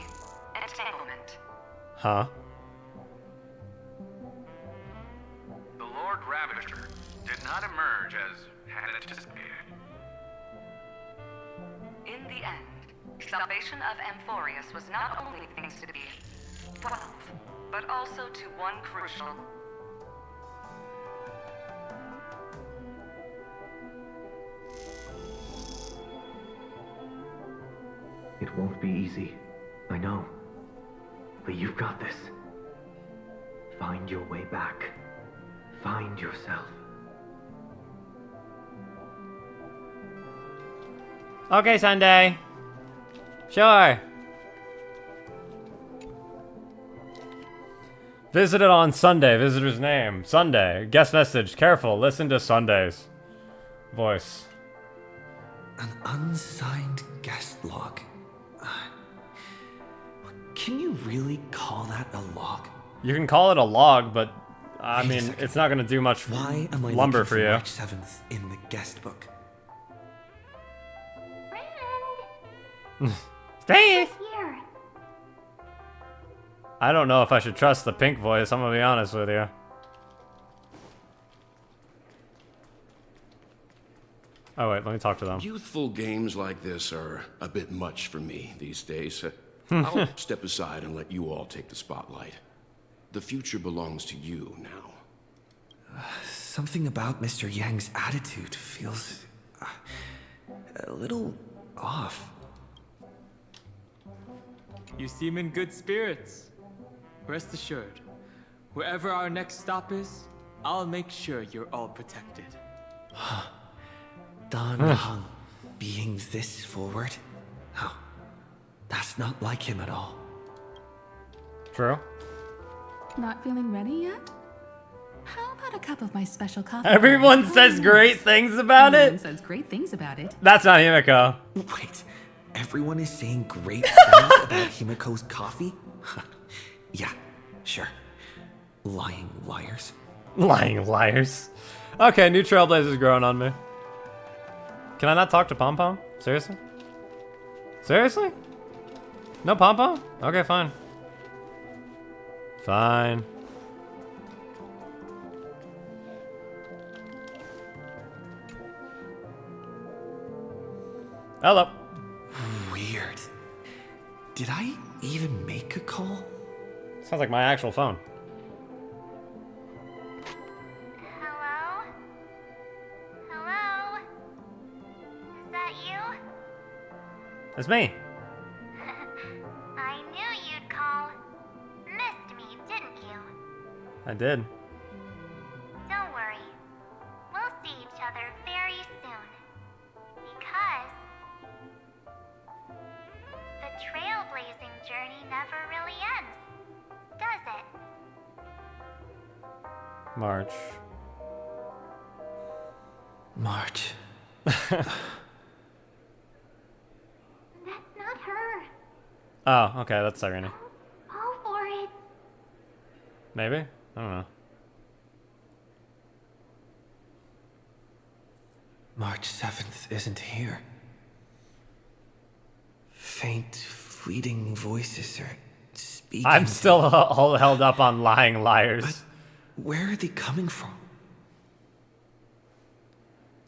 entanglement. Huh? The Lord Ravager did not emerge as had anticipated. In the end, salvation of Amphorius was not only things to be 12, but also to one crucial. It won't be easy. I know. But you've got this. Find your way back. Find yourself. Okay, Sunday. Sure. Visited on Sunday. Visitor's name. Sunday. Guest message. Careful. Listen to Sunday's voice. An unsigned guest log. Can you really call that a log? You can call it a log, but I mean, it's not gonna do much Why am I lumber looking for you. March 7th in the guest book? Steve! Here. I don't know if I should trust the pink voice, I'm gonna be honest with you. Oh wait, let me talk to them. Youthful games like this are a bit much for me these days. I'll step aside and let you all take the spotlight. The future belongs to you now. Something about Mr. Yang's attitude feels a little off. You seem in good spirits. Rest assured, wherever our next stop is, I'll make sure you're all protected. Dan Heng being this forward? Oh, that's not like him at all. True. Not feeling ready yet? How about a cup of my special coffee? Everyone says great things about Everyone it. says great things about it. That's not Himiko. Wait, everyone is saying great things about Himiko's coffee? Yeah, sure. Lying liars. Lying liars. Okay, new Trailblaze is growing on me. Can I not talk to Pom Pom? Seriously? Seriously? No Pom Pom? Okay, fine. Fine. Hello. Weird. Did I even make a call? Sounds like my actual phone. Hello? Hello? Is that you? It's me. I knew you'd call. Missed me, didn't you? I did. Don't worry. We'll see each other very soon. Because the trailblazing journey never really ends, does it? March. March. That's not her. Oh, okay, that's Irene. Fall for it. Maybe? I don't know. March 7th isn't here. Faint, fleeting voices are speaking. I'm still all held up on lying liars. Where are they coming from?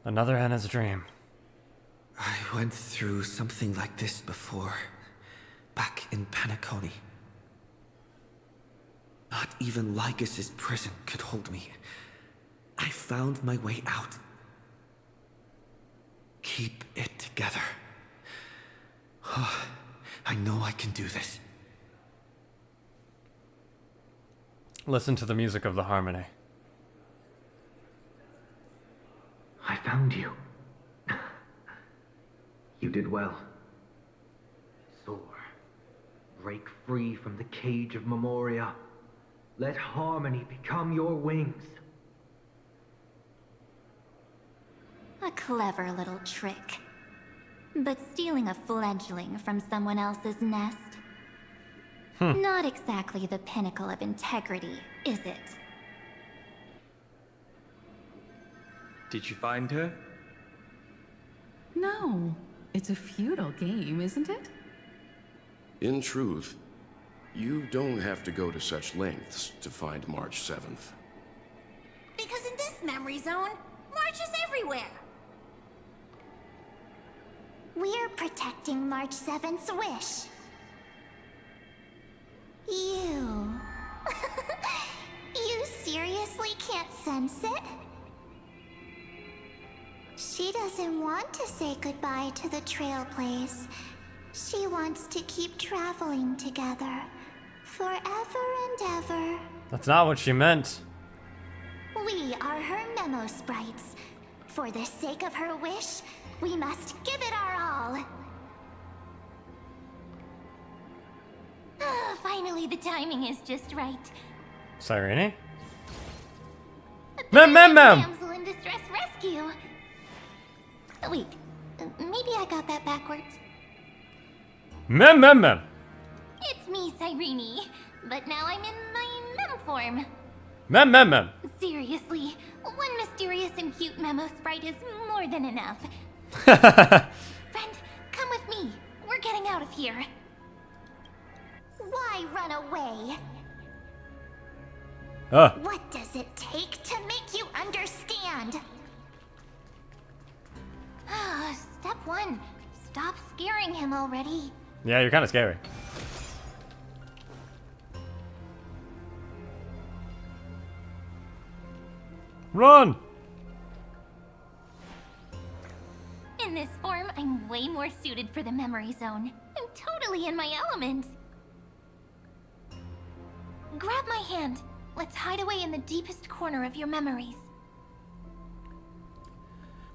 Another Anna's dream. I went through something like this before. Back in Penacony. Not even Lycus's prison could hold me. I found my way out. Keep it together. Oh, I know I can do this. Listen to the music of the harmony. I found you. You did well. Soar. Break free from the cage of Memoria. Let harmony become your wings. A clever little trick. But stealing a fledgling from someone else's nest? Not exactly the pinnacle of integrity, is it? Did you find her? No. It's a futile game, isn't it? In truth, you don't have to go to such lengths to find March 7th. Because in this memory zone, March is everywhere. We're protecting March 7th's wish. You... You seriously can't sense it? She doesn't want to say goodbye to the Trailblaze. She wants to keep traveling together. Forever and ever. That's not what she meant. We are her memo sprites. For the sake of her wish, We must give it our all. Finally, the timing is just right. Cyrene? Ma'am! Damsel in distress rescue. Wait, maybe I got that backwards. Ma'am! It's me, Cyrene, but now I'm in my mem form. Ma'am! Seriously, one mysterious and cute memo sprite is more than enough. Friend, come with me. We're getting out of here. Why run away? What does it take to make you understand? Step 1. Stop scaring him already. Yeah, you're kind of scary. Run! In this form, I'm way more suited for the memory zone. I'm totally in my element. Grab my hand. Let's hide away in the deepest corner of your memories.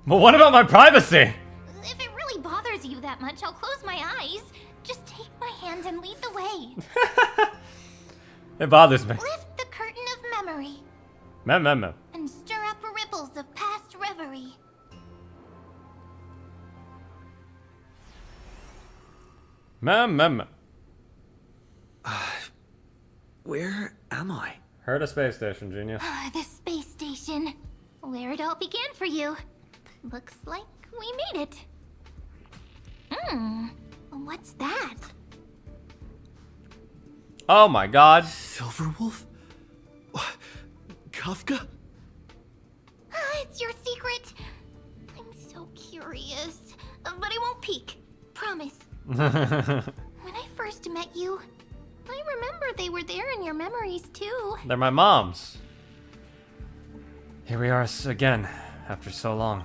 But what about my privacy? If it really bothers you that much, I'll close my eyes. Just take my hand and lead the way. It bothers me. Lift the curtain of memory. Ma'am. And stir up ripples of past reverie. Ma'am. Where am I? Heard a space station, genius. The space station. Where it all began for you. Looks like we made it. What's that? Oh my god. Silverwolf? Kafka? It's your secret. I'm so curious. But I won't peek. Promise. When I first met you, I remember they were there in your memories too. They're my mom's. Here we are again, after so long.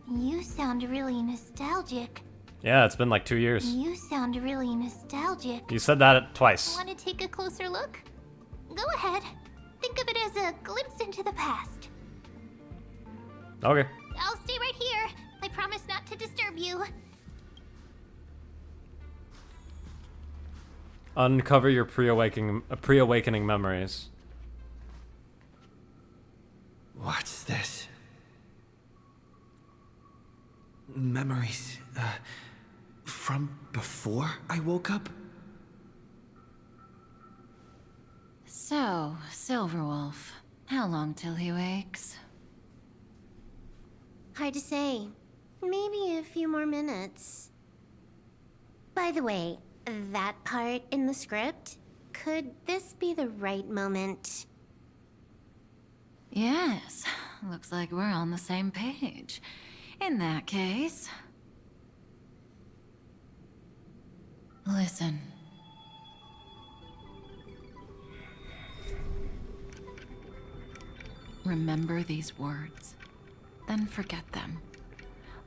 You sound really nostalgic. Yeah, it's been like 2 years. You sound really nostalgic. You said that twice. Want to take a closer look? Go ahead. Think of it as a glimpse into the past. Okay. I'll stay right here. I promise not to disturb you. Uncover your pre-awakening memories. What's this? Memories, from before I woke up? So, Silverwolf, how long till he wakes? Hard to say. Maybe a few more minutes. By the way, that part in the script, could this be the right moment? Yes, looks like we're on the same page. In that case... Listen. Remember these words, then forget them.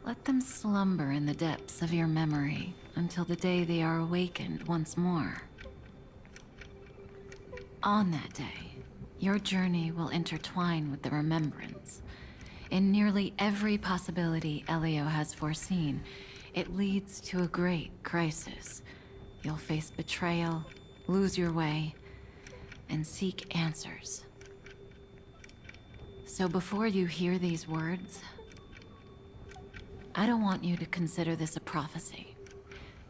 Let them slumber in the depths of your memory until the day they are awakened once more. On that day, your journey will intertwine with the remembrance. In nearly every possibility Elio has foreseen, it leads to a great crisis. You'll face betrayal, lose your way, and seek answers. So before you hear these words, I don't want you to consider this a prophecy.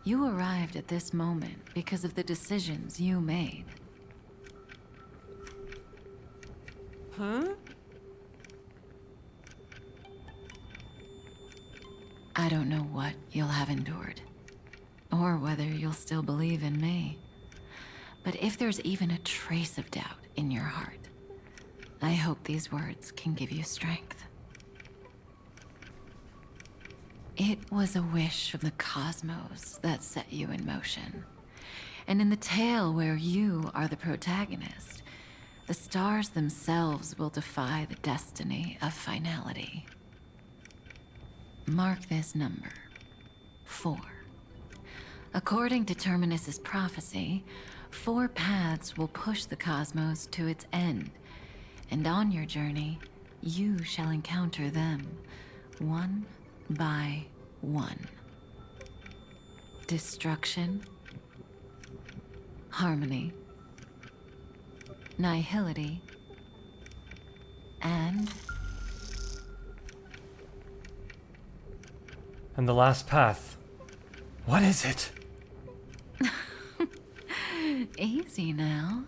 You arrived at this moment because of the decisions you made. Huh? I don't know what you'll have endured, or whether you'll still believe in me. But if there's even a trace of doubt in your heart, I hope these words can give you strength. It was a wish of the cosmos that set you in motion. And in the tale where you are the protagonist, the stars themselves will defy the destiny of finality. Mark this number, 4. According to Terminus's prophecy, 4 paths will push the cosmos to its end, and on your journey, you shall encounter them, one by one. Destruction, harmony, nihility, and the last path. What is it? easy now.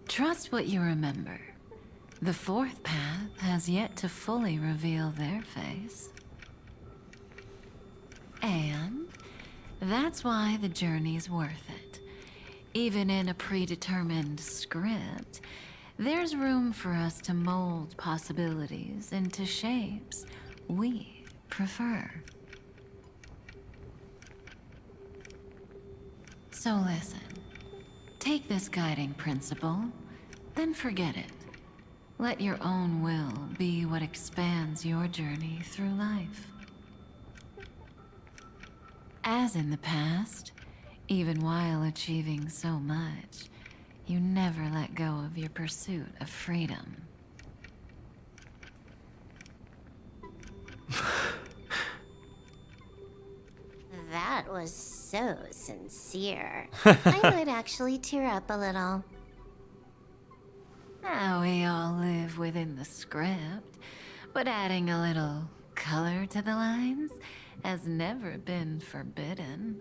Trust what you remember. The fourth path has yet to fully reveal their face. And that's why the journey's worth it. Even in a predetermined script, there's room for us to mold possibilities into shapes we prefer. So listen, take this guiding principle, then forget it. Let your own will be what expands your journey through life. As in the past, even while achieving so much, you never let go of your pursuit of freedom. That was so sincere. I might actually tear up a little. Now we all live within the script, but adding a little color to the lines has never been forbidden.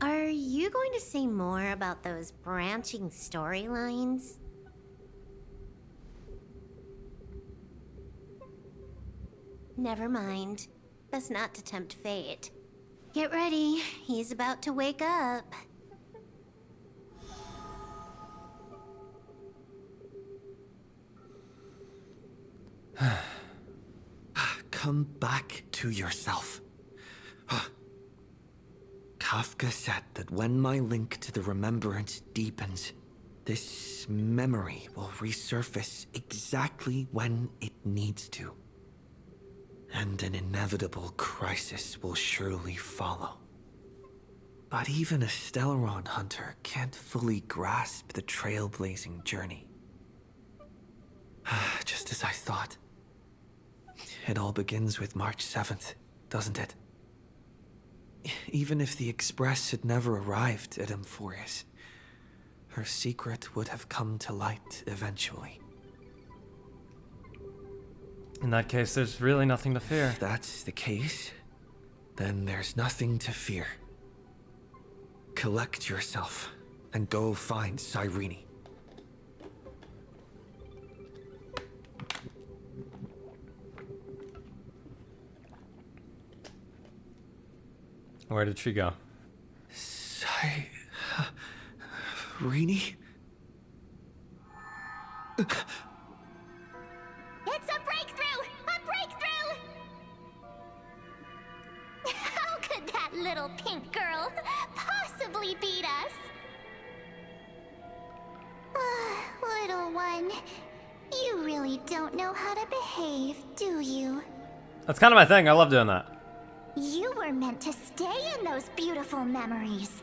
Are you going to say more about those branching storylines? Never mind. Best not to tempt fate. Get ready, he's about to wake up. Come back to yourself. Kafka said that when my link to the remembrance deepens, this memory will resurface exactly when it needs to. And an inevitable crisis will surely follow. But even a Stellaron hunter can't fully grasp the trailblazing journey. Just as I thought. It all begins with March 7th, doesn't it? Even if the Express had never arrived at Amphorius, her secret would have come to light eventually. In that case, there's really nothing to fear. If that's the case, then there's nothing to fear. Collect yourself and go find Cyrene. Where did she go? Cyrene? It's a breakthrough! A breakthrough! How could that little pink girl possibly beat us? Little one, you really don't know how to behave, do you? That's kind of my thing. I love doing that. You were meant to stay in those beautiful memories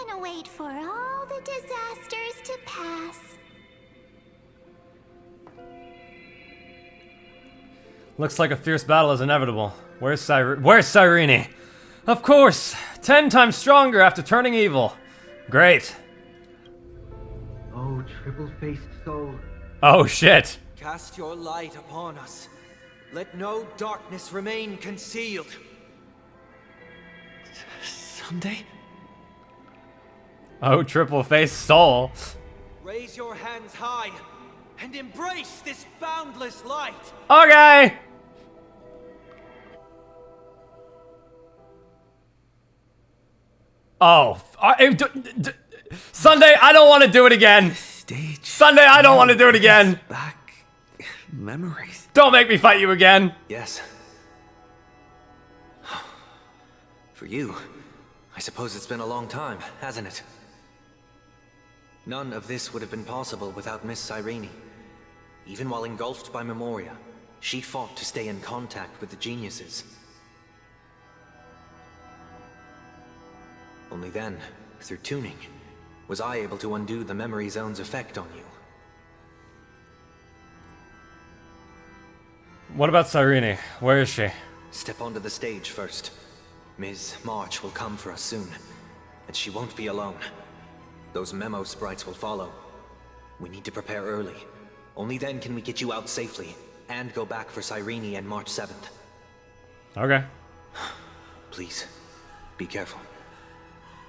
and wait for all the disasters to pass. Looks like a fierce battle is inevitable. Where's Cyrene? Of course! 10 times stronger after turning evil. Great. Oh, triple-faced soul. Oh shit. Cast your light upon us. Let no darkness remain concealed. Someday? Oh, triple-faced soul. Raise your hands high and embrace this boundless light. Okay! Oh. Sunday, I don't want to do it again. Sunday, I don't want to do it again. Back memories. Don't make me fight you again. Yes. For you, I suppose it's been a long time, hasn't it? None of this would have been possible without Miss Cyrene. Even while engulfed by Memoria, she fought to stay in contact with the geniuses. Only then, through tuning, was I able to undo the memory zone's effect on you. What about Cyrene? Where is she? Step onto the stage first. Ms. March will come for us soon, and she won't be alone. Those memo sprites will follow. We need to prepare early. Only then can we get you out safely, and go back for Cyrene and March 7th. Okay. Please, be careful.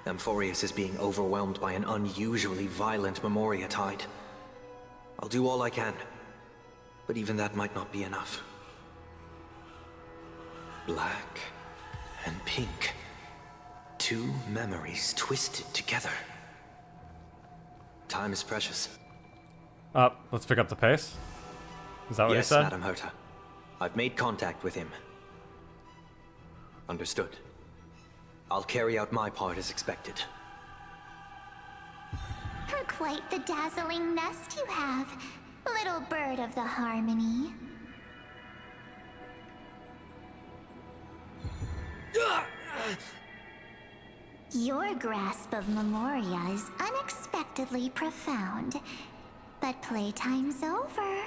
Amphorius is being overwhelmed by an unusually violent Memoria tide. I'll do all I can, but even that might not be enough. Black and pink. Two memories twisted together. Time is precious. Let's pick up the pace. Is that what you Yes, said? Madam Herta. I've made contact with him. Understood. I'll carry out my part as expected. Quite the dazzling nest you have, little bird of the harmony. Your grasp of Memoria is unexpectedly profound, but playtime's over.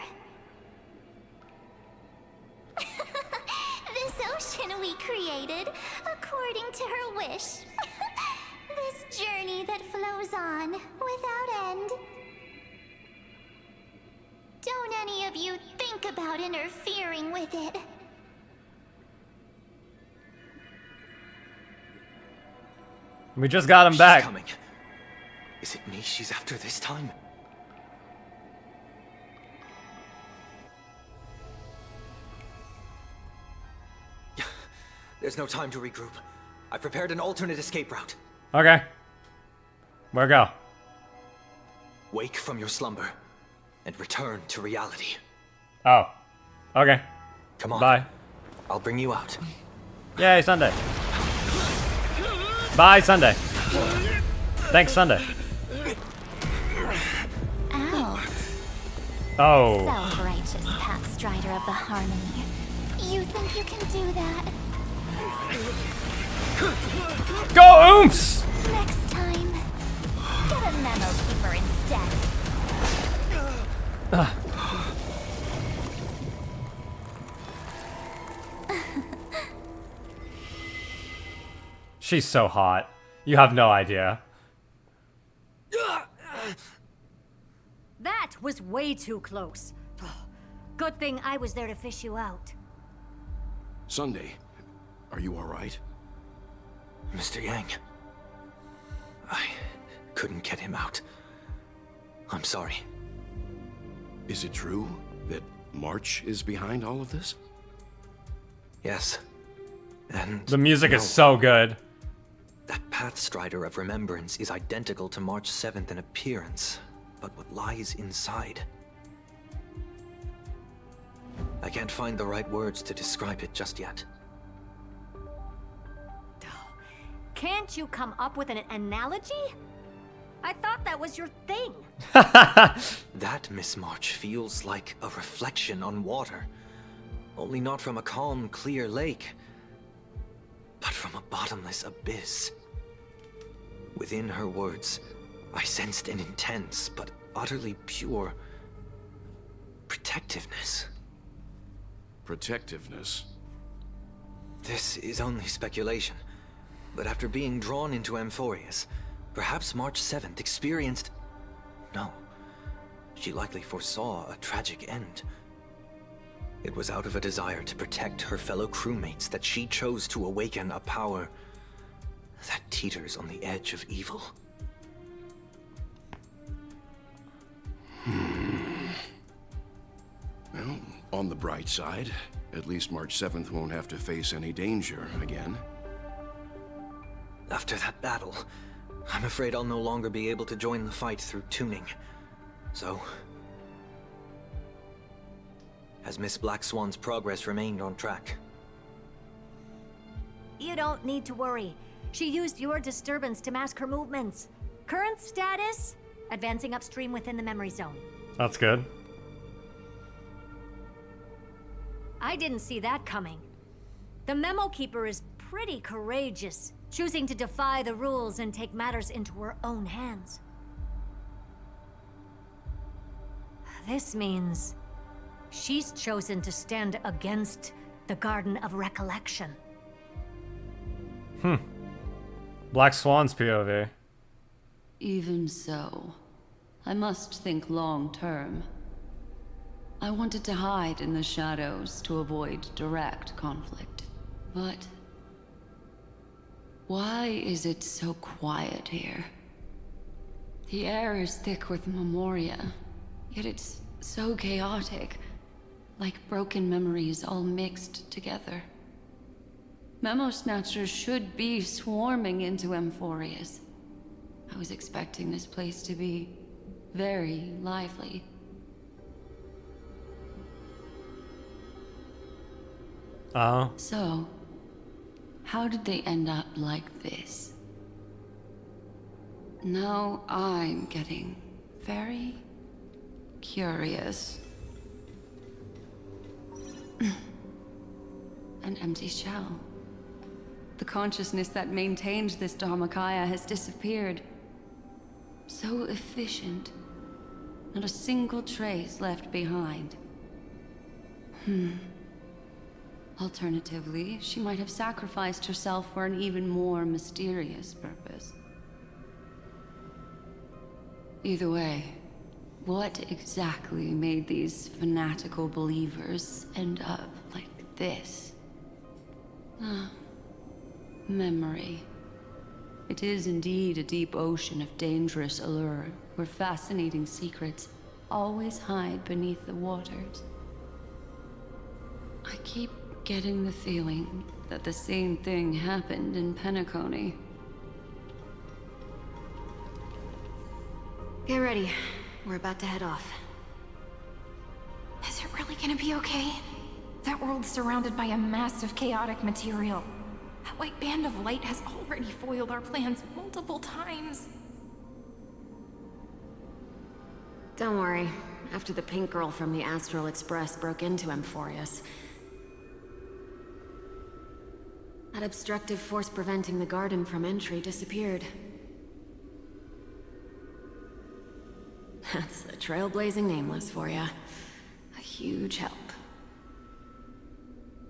This ocean we created, according to her wish. This journey that flows on, without end. Don't any of you think about interfering with it. We just got him She's back. Coming. Is it me she's after this time? There's no time to regroup. I've prepared an alternate escape route. Okay. Where go? Wake from your slumber and return to reality. Oh. Okay. Come on. Bye. I'll bring you out. Yay, Sunday. Bye, Sunday. Thanks, Sunday. Ow. Oh. Self-righteous Pathstrider of the Harmony. You think you can do that? Go, Oomps! Next time, get a memo keeper instead. She's so hot. You have no idea. That was way too close. Good thing I was there to fish you out. Sunday, are you all right? Mr. Yang. I couldn't get him out. I'm sorry. Is it true that March is behind all of this? Yes. And the music is so good. That Pathstrider of Remembrance is identical to March 7th in appearance, but what lies inside? I can't find the right words to describe it just yet. Can't you come up with an analogy? I thought that was your thing. That, Miss March, feels like a reflection on water. Only not from a calm, clear lake, but from a bottomless abyss. Within her words, I sensed an intense but utterly pure protectiveness. Protectiveness? This is only speculation, but after being drawn into Amphorius, perhaps March 7th experienced... No, she likely foresaw a tragic end. It was out of a desire to protect her fellow crewmates that she chose to awaken a power that teeters on the edge of evil. Well, on the bright side, at least March 7th won't have to face any danger again. After that battle, I'm afraid I'll no longer be able to join the fight through tuning. So... has Miss Black Swan's progress remained on track? You don't need to worry. She used your disturbance to mask her movements. Current status? Advancing upstream within the memory zone. That's good. I didn't see that coming. The Memo Keeper is pretty courageous, choosing to defy the rules and take matters into her own hands. This means She's chosen to stand against the Garden of Recollection. Black Swan's POV. Even so, I must think long term. I wanted to hide in the shadows to avoid direct conflict. But why is it so quiet here? The air is thick with Memoria, yet it's so chaotic, like broken memories all mixed together. Memo Snatchers should be swarming into Amphorius. I was expecting this place to be very lively. Oh. So, how did they end up like this? Now I'm getting very curious. An empty shell. The consciousness that maintained this Dharmakaya has disappeared. So efficient. Not a single trace left behind. Alternatively, she might have sacrificed herself for an even more mysterious purpose. Either way, what exactly made these fanatical believers end up like this? Memory. It is indeed a deep ocean of dangerous allure, where fascinating secrets always hide beneath the waters. I keep getting the feeling that the same thing happened in Penacony. Get ready. We're about to head off. Is it really gonna be okay? That world's surrounded by a massive chaotic material. That white band of light has already foiled our plans multiple times. Don't worry. After the pink girl from the Astral Express broke into Amphorius, that obstructive force preventing the garden from entry disappeared. That's the trailblazing nameless for ya. A huge help.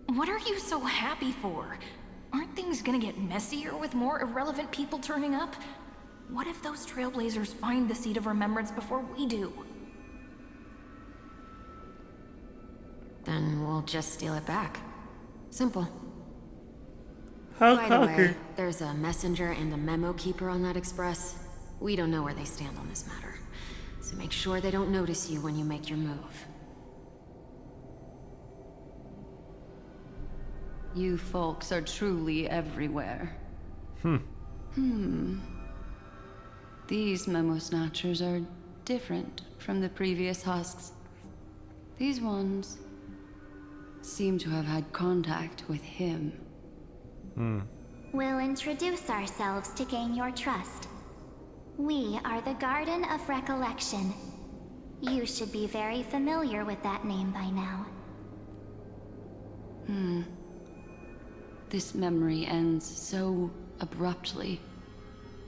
What are you so happy for? Aren't things gonna get messier with more irrelevant people turning up? What if those trailblazers find the Seed of Remembrance before we do? Then we'll just steal it back. Simple. How By the way, cocky. there's a messenger and a memo keeper on that express. We don't know where they stand on this matter. So make sure they don't notice you when you make your move. You folks are truly everywhere. These Memo Snatchers are different from the previous husks. These ones seem to have had contact with him. We'll introduce ourselves to gain your trust. We are the Garden of Recollection. You should be very familiar with that name by now. This memory ends so abruptly,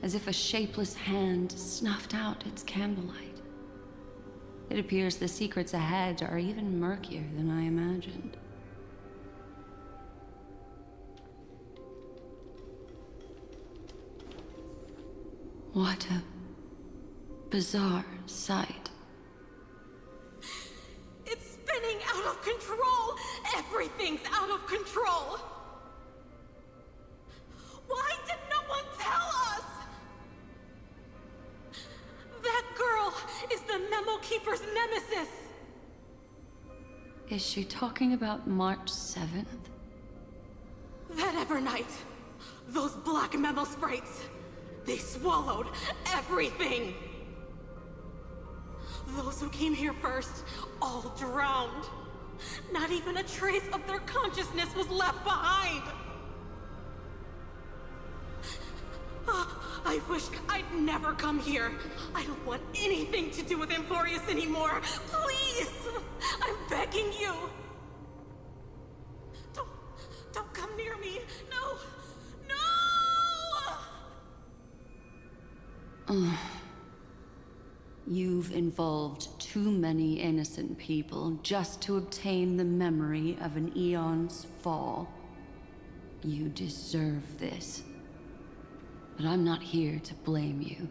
as if a shapeless hand snuffed out its candlelight. It appears the secrets ahead are even murkier than I imagined. What a bizarre sight. It's spinning out of control! Everything's out of control! Why did no one tell us? That girl is the Memo Keeper's nemesis! Is she talking about March 7th? That Evernight, those black Memo sprites, they swallowed everything! Those who came here first, all drowned. Not even a trace of their consciousness was left behind! I wish I'd never come here. I don't want anything to do with Amphorius anymore. Please! I'm begging you! Don't come near me! No! No! You've involved too many innocent people just to obtain the memory of an eon's fall. You deserve this. But I'm not here to blame you.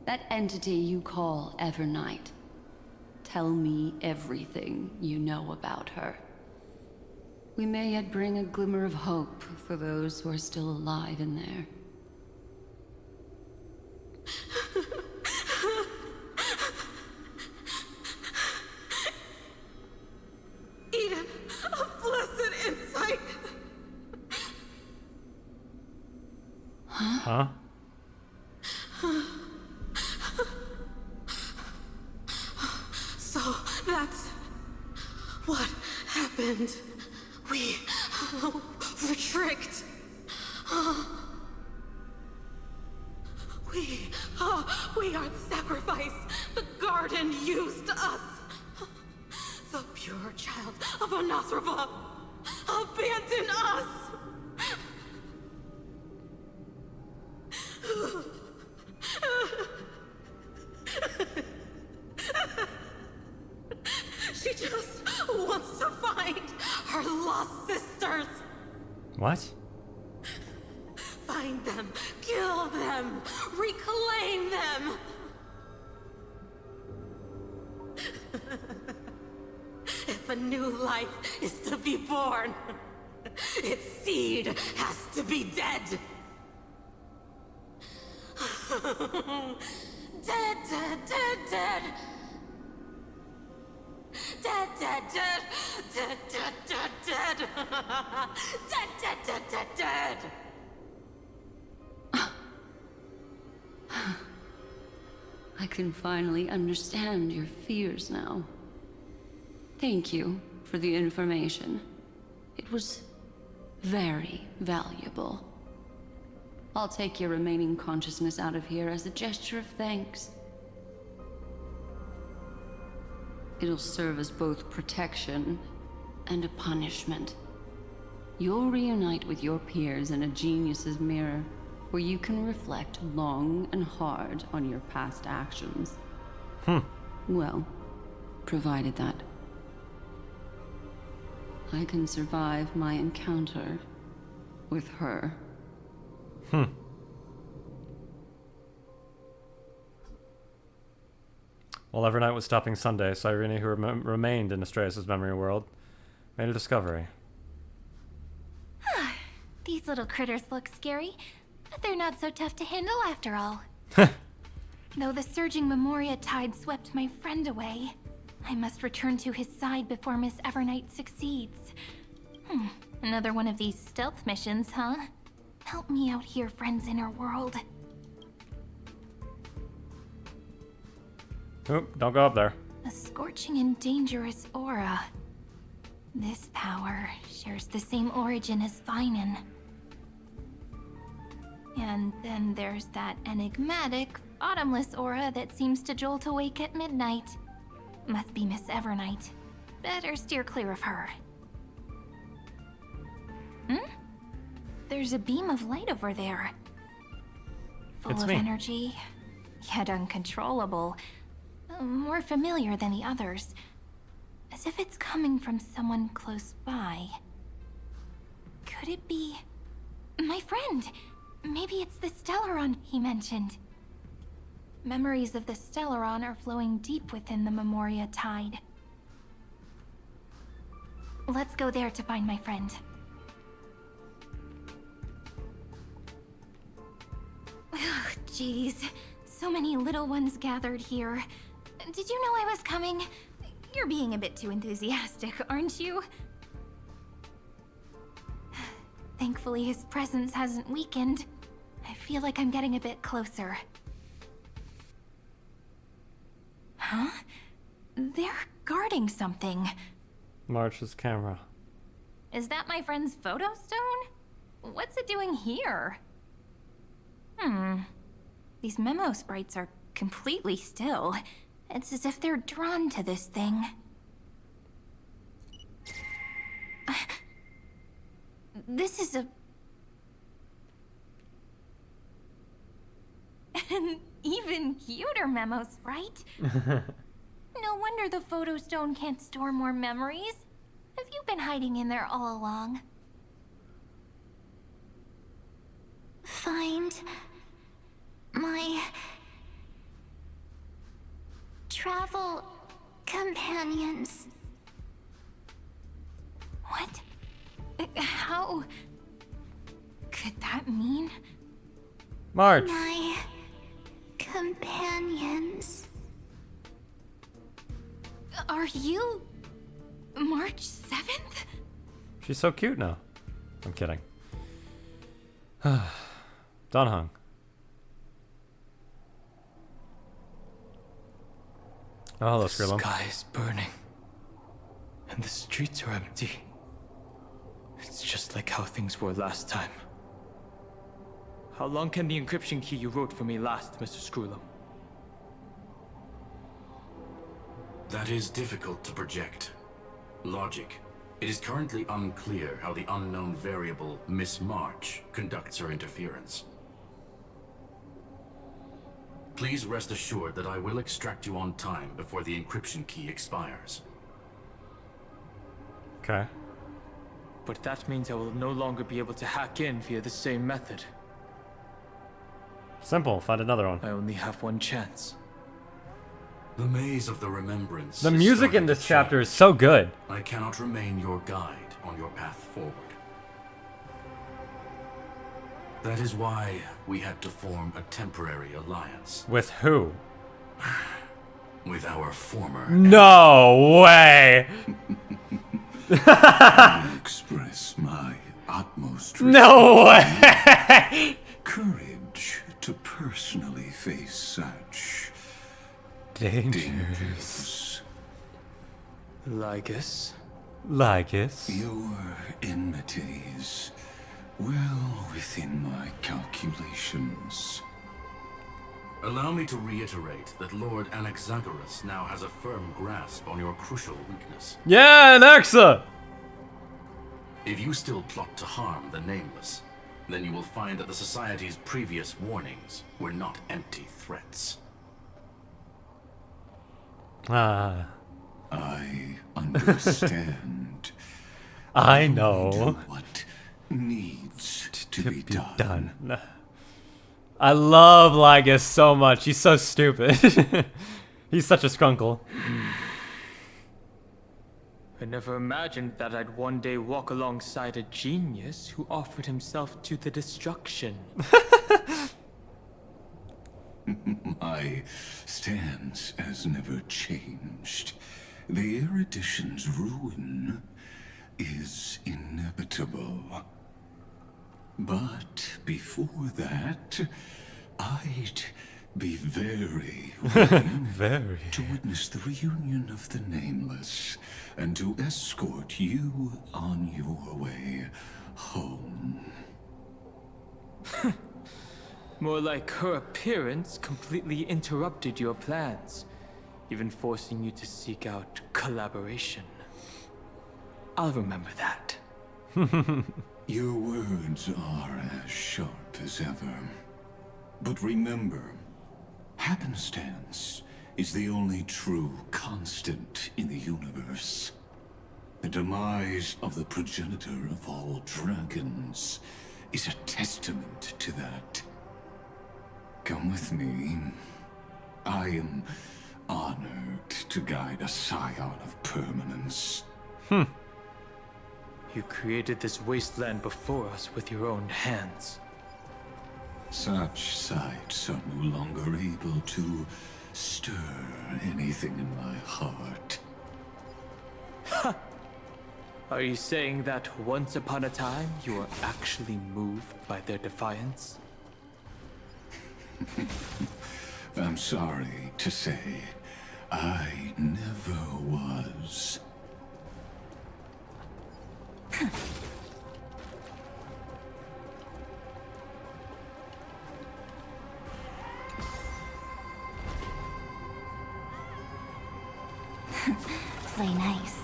That entity you call Evernight. Tell me everything you know about her. We may yet bring a glimmer of hope for those who are still alive in there. Eden, a blessed insight! Huh? So that's what happened. We were tricked. We are the sacrifice. The garden used us. The pure child of Anathrava abandoned us. She just wants to find her lost sisters. What? Find them, kill them, reclaim them. If a new life is to be born, its seed has to be dead. Dead, dead, dead, dead. Dead, dead, dead, dead, dead, dead, dead. Dead, dead, dead, dead, dead. I can finally understand your fears now. Thank you for the information. It was very valuable. I'll take your remaining consciousness out of here as a gesture of thanks. It'll serve as both protection and a punishment. You'll reunite with your peers in a genius's mirror, where you can reflect long and hard on your past actions. Well, provided that I can survive my encounter with her. While Evernight was stopping Sunday, Cyrene, who remained in Astreus' memory world, made a discovery. These little critters look scary, but they're not so tough to handle after all. Though the surging Memoria tide swept my friend away, I must return to his side before Miss Evernight succeeds. Another one of these stealth missions, huh? Help me out here, friends inner world. Oop, don't go up there. A scorching and dangerous aura. This power shares the same origin as Finan. And then there's that enigmatic, bottomless aura that seems to jolt awake at midnight. Must be Miss Evernight. Better steer clear of her. There's a beam of light over there. Full It's of me. energy, yet uncontrollable. More familiar than the others. As if it's coming from someone close by. Could it be... my friend? Maybe it's the Stellaron he mentioned. Memories of the Stellaron are flowing deep within the Memoria tide. Let's go there to find my friend. Jeez, so many little ones gathered here. Did you know I was coming? You're being a bit too enthusiastic, aren't you? Thankfully, his presence hasn't weakened. I feel like I'm getting a bit closer. Huh? They're guarding something. March's camera. Is that my friend's photo stone? What's it doing here? These memo sprites are completely still. It's as if they're drawn to this thing. This is a... Even cuter memos, right? No wonder the photo stone can't store more memories. Have you been hiding in there all along? Find my travel companions. What? How could that mean? March. My companions. Are you March 7th? She's so cute now. I'm kidding. Donhung. Oh, hello, The Skrillum. sky is burning, and the streets are empty. It's just like how things were last time. How long can the encryption key you wrote for me last, Mr. Skrillum? That is difficult to project. Logic. It is currently unclear how the unknown variable Miss March conducts her interference. Please rest assured that I will extract you on time before the encryption key expires. Okay. But that means I will no longer be able to hack in via the same method. Simple. Find another one. I only have one chance. The maze of the remembrance. The is music starting in this to chapter change. is so good. I cannot remain your guide on your path forward. That is why we had to form a temporary alliance. With who? With our former. No way! I express my utmost No way! courage to personally face such dangers. Lygus? Lygus? Your enmities, well within my calculations. Allow me to reiterate that Lord Anaxagoras now has a firm grasp on your crucial weakness. Yeah, Anaxa! If you still plot to harm the Nameless, then you will find that the Society's previous warnings were not empty threats. Ah. I understand. I know. Do what needs to be done. I love Lygus so much. He's so stupid. He's such a skunkle. I never imagined that I'd one day walk alongside a genius who offered himself to the destruction. My stance has never changed. The erudition's ruin is inevitable. But before that, I'd be very willing to witness the reunion of the Nameless and to escort you on your way home. More like her appearance completely interrupted your plans, even forcing you to seek out collaboration. I'll remember that. Your words are as sharp as ever. But remember, happenstance is the only true constant in the universe. The demise of the progenitor of all dragons is a testament to that. Come with me. I am honored to guide a scion of permanence. You created this wasteland before us with your own hands. Such sights are no longer able to stir anything in my heart. Are you saying that once upon a time you were actually moved by their defiance? I'm sorry to say, I never was. Play nice.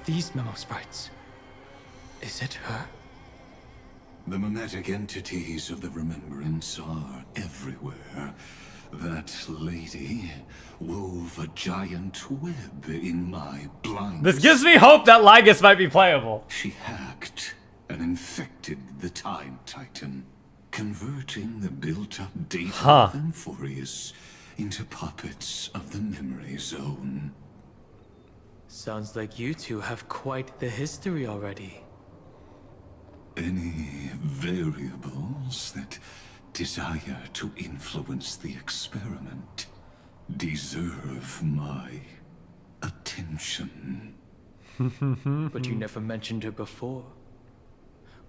These memo sprites. Is it her? The mimetic entities of the Remembrance are everywhere. That lady wove a giant web in my blind. This gives me hope that Lygus might be playable. She hacked and infected the Time Titan, converting the built-up data of Amphorius into puppets of the Memory Zone. Sounds like you two have quite the history already. Any variables that desire to influence the experiment deserve my attention. But you never mentioned her before.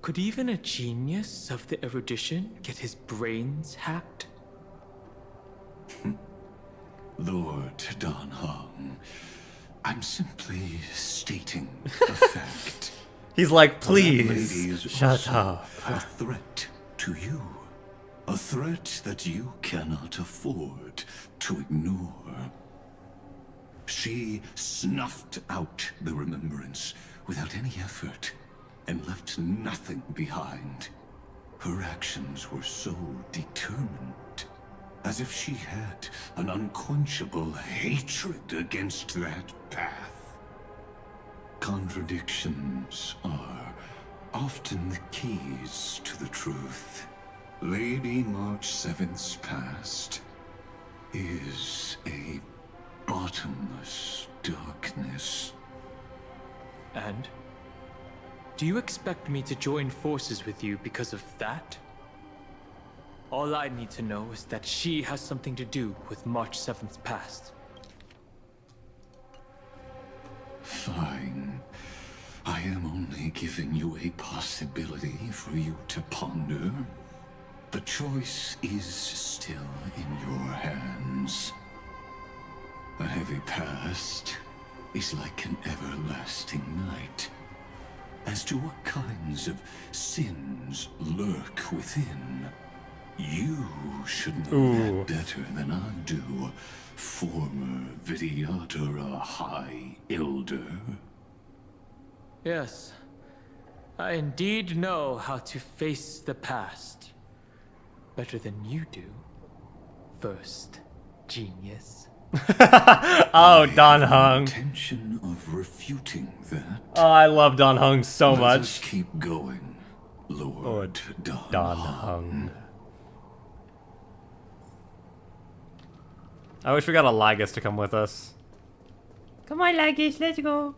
Could even a genius of the erudition get his brains hacked? Lord Dan Heng, I'm simply stating a fact. He's like, That lady please, is shut also up. A threat to you. A threat that you cannot afford to ignore. She snuffed out the Remembrance without any effort and left nothing behind. Her actions were so determined, as if she had an unquenchable hatred against that path. Contradictions are often the keys to the truth. Lady March 7th's past is a bottomless darkness. And? Do you expect me to join forces with you because of that? All I need to know is that she has something to do with March 7th's past. Fine. I am only giving you a possibility for you to ponder. The choice is still in your hands. A heavy past is like an everlasting night. As to what kinds of sins lurk within, you should know that better than I do, former Vidyadhara High Elder. Yes, I indeed know how to face the past. Better than you do, first genius. Oh, Dan Heng. Intention of refuting that. Oh, I love Dan Heng so Let much. us keep going, Lord Dan Heng. I wish we got a Lygus to come with us. Come on, Lygus, let's go.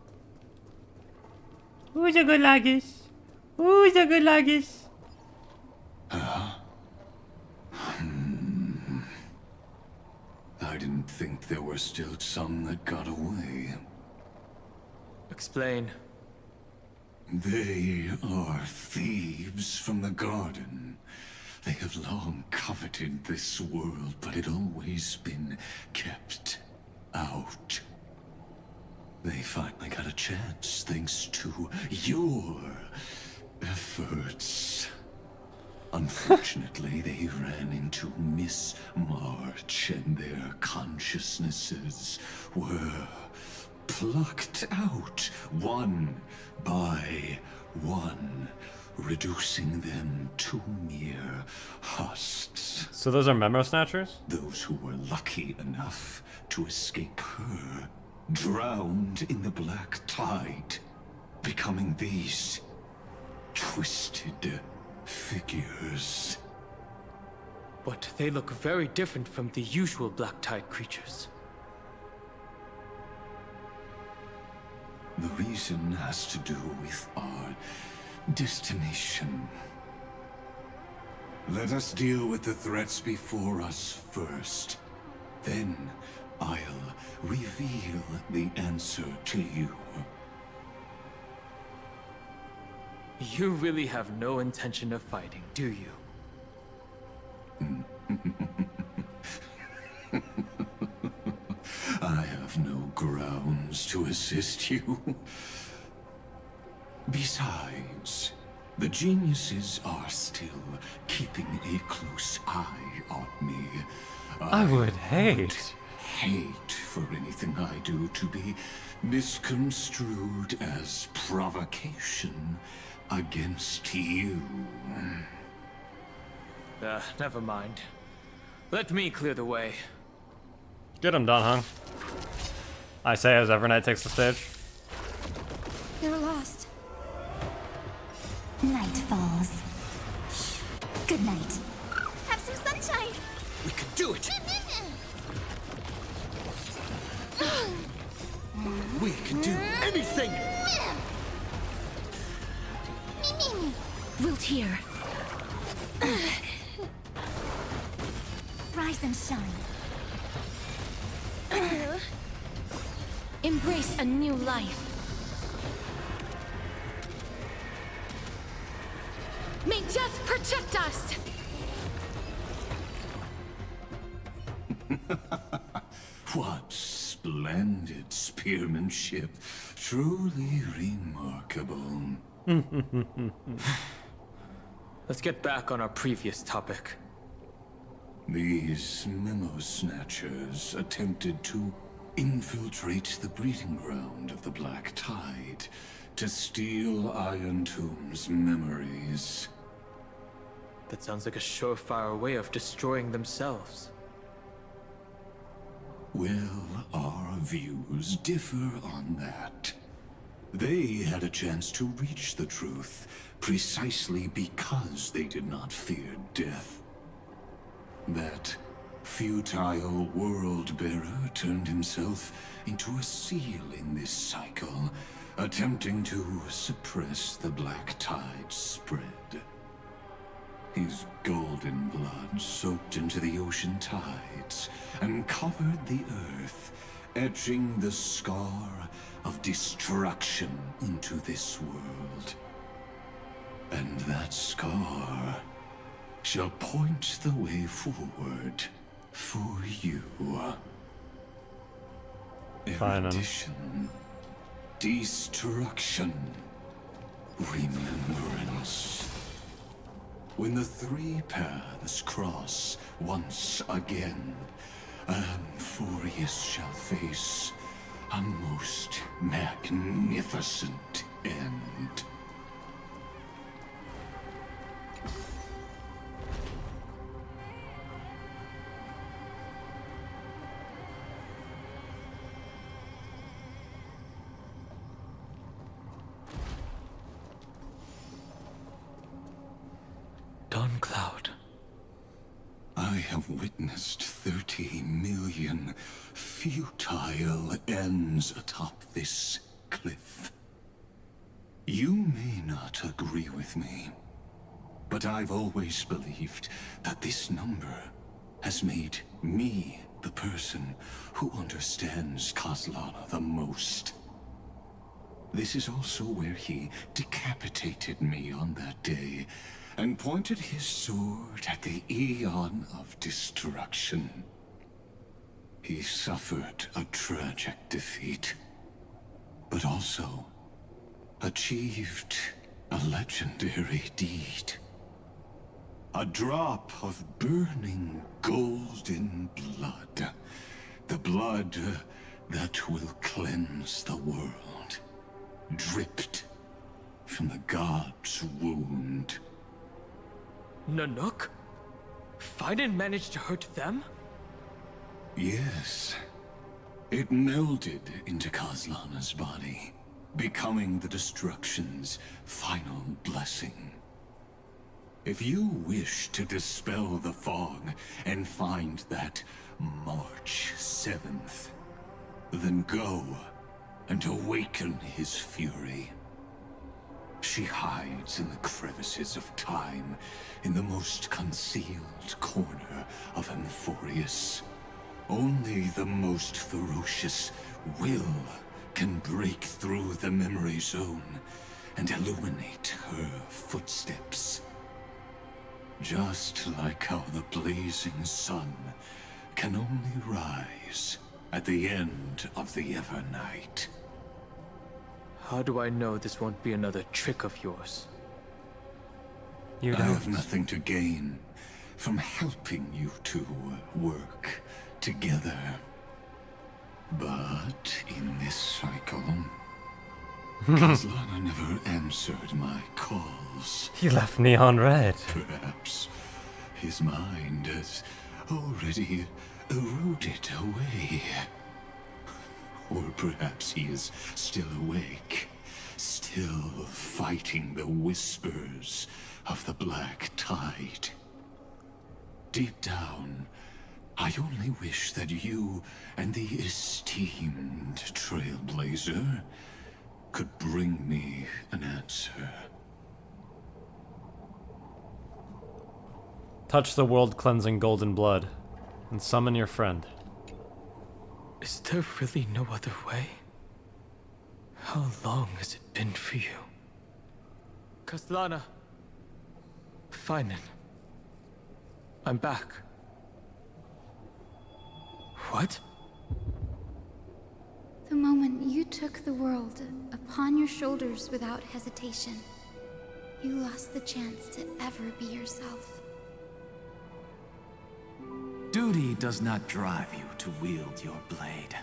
Who's a good Lygus? Who's a good Lygus? I didn't think there were still some that got away. Explain. They are thieves from the garden. They have long coveted this world, but it always been kept out. They finally got a chance thanks to your efforts. Unfortunately, they ran into Miss March and their consciousnesses were plucked out one by one, reducing them to mere husks. So those are Memo Snatchers? Those who were lucky enough to escape her drowned in the black tide, becoming these twisted figures. But they look very different from the usual Black Tide creatures. The reason has to do with our destination. Let us deal with the threats before us first. Then I'll reveal the answer to you. You really have no intention of fighting, do you? I have no grounds to assist you. Besides, the geniuses are still keeping a close eye on me. I would hate for anything I do to be misconstrued as provocation against you. Never mind. Let me clear the way. Get him done, Hung. I say as Evernight takes the stage. They're lost. Night falls. Good night. Have some sunshine. We can do it! We can do anything! Wilt here. Rise and shine. Embrace a new life. May death protect us! What splendid spearmanship. Truly remarkable. Let's get back on our previous topic. These memo snatchers attempted to infiltrate the breeding ground of the Black Tide to steal Iron Tomb's memories. That sounds like a surefire way of destroying themselves. Well, our views differ on that. They had a chance to reach the truth precisely because they did not fear death. That futile world-bearer turned himself into a seal in this cycle, attempting to suppress the Black Tide's spread. His golden blood soaked into the ocean tides and covered the earth, etching the scar of destruction into this world. And that scar shall point the way forward for you. Erudition, destruction, remembrance. When the three paths cross once again, Amphorius shall face a most magnificent end. Cloud. I have witnessed 30 million futile ends atop this cliff. You may not agree with me, but I've always believed that this number has made me the person who understands Kozlana the most. This is also where he decapitated me on that day, and pointed his sword at the Eon of Destruction. He suffered a tragic defeat, but also achieved a legendary deed. A drop of burning golden blood. The blood that will cleanse the world. Dripped from the god's wound. Nanook? Fiden managed to hurt them? Yes. It melded into Kozlana's body, becoming the Destruction's final blessing. If you wish to dispel the fog and find that March 7th, then go and awaken his fury. She hides in the crevices of time, in the most concealed corner of Amphorius. Only the most ferocious will can break through the memory zone and illuminate her footsteps. Just like how the blazing sun can only rise at the end of the Evernight. How do I know this won't be another trick of yours? I have nothing to gain from helping you two work together. But in this cycle, Kozlana never answered my call. calls. He left neon red. Perhaps his mind has already eroded away. Or perhaps he is still awake, still fighting the whispers of the Black Tide. Deep down, I only wish that you and the esteemed Trailblazer could bring me an answer. Touch the world-cleansing golden blood, and summon your friend. Is there really no other way? How long has it been for you? Kaslana. Finen. I'm back. What? The moment you took the world upon your shoulders without hesitation, you lost the chance to ever be yourself. Duty does not drive you to wield your blade,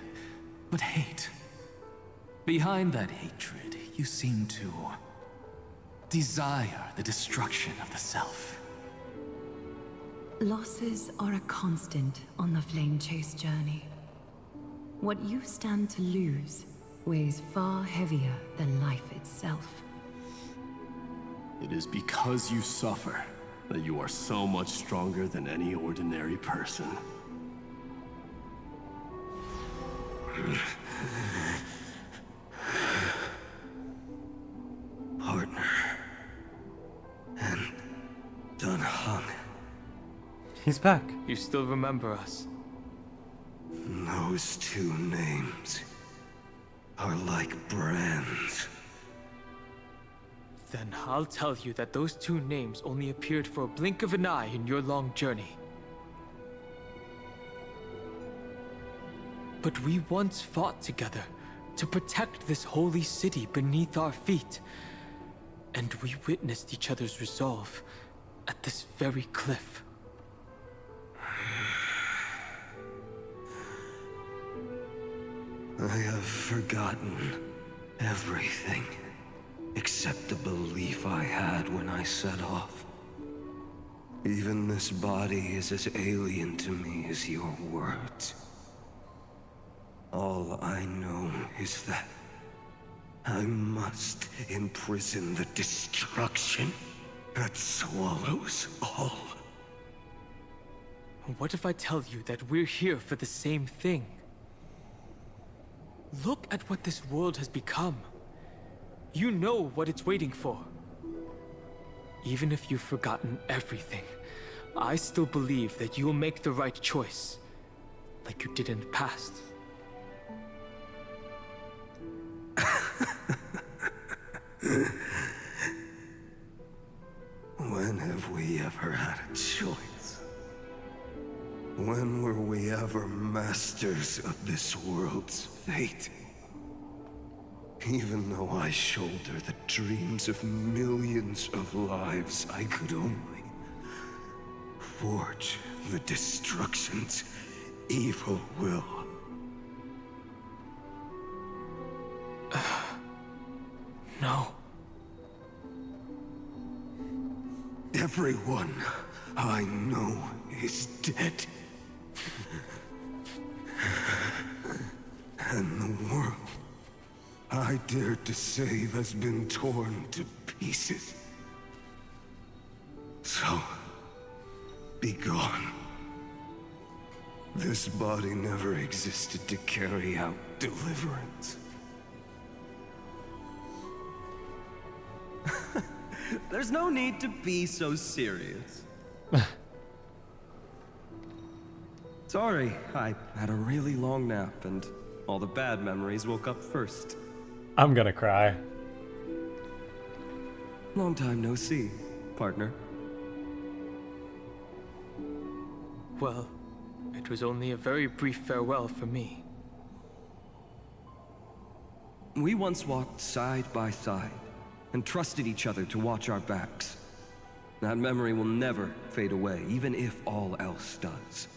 but hate. Behind that hatred, you seem to desire the destruction of the self. Losses are a constant on the Flame Chase journey. What you stand to lose weighs far heavier than life itself. It is because you suffer that you are so much stronger than any ordinary person. Partner. And done hung. He's back. You still remember us? Those two names are like brands. Then I'll tell you that those two names only appeared for a blink of an eye in your long journey. But we once fought together to protect this holy city beneath our feet. And we witnessed each other's resolve at this very cliff. I have forgotten everything except the belief I had when I set off. Even this body is as alien to me as your words. All I know is that I must imprison the destruction that swallows all. What if I tell you that we're here for the same thing? Look at what this world has become. You know what it's waiting for. Even if you've forgotten everything, I still believe that you'll make the right choice, like you did in the past. When have we ever had a choice? When were we ever masters of this world's fate? Even though I shoulder the dreams of millions of lives, I could only forge the destruction's evil will. No. Everyone I know is dead. And the world I dared to save has been torn to pieces. So, be gone. This body never existed to carry out deliverance. There's no need to be so serious. Sorry, I had a really long nap and all the bad memories woke up first. I'm gonna cry. Long time no see, partner. Well, it was only a very brief farewell for me. We once walked side by side and trusted each other to watch our backs. That memory will never fade away, even if all else does.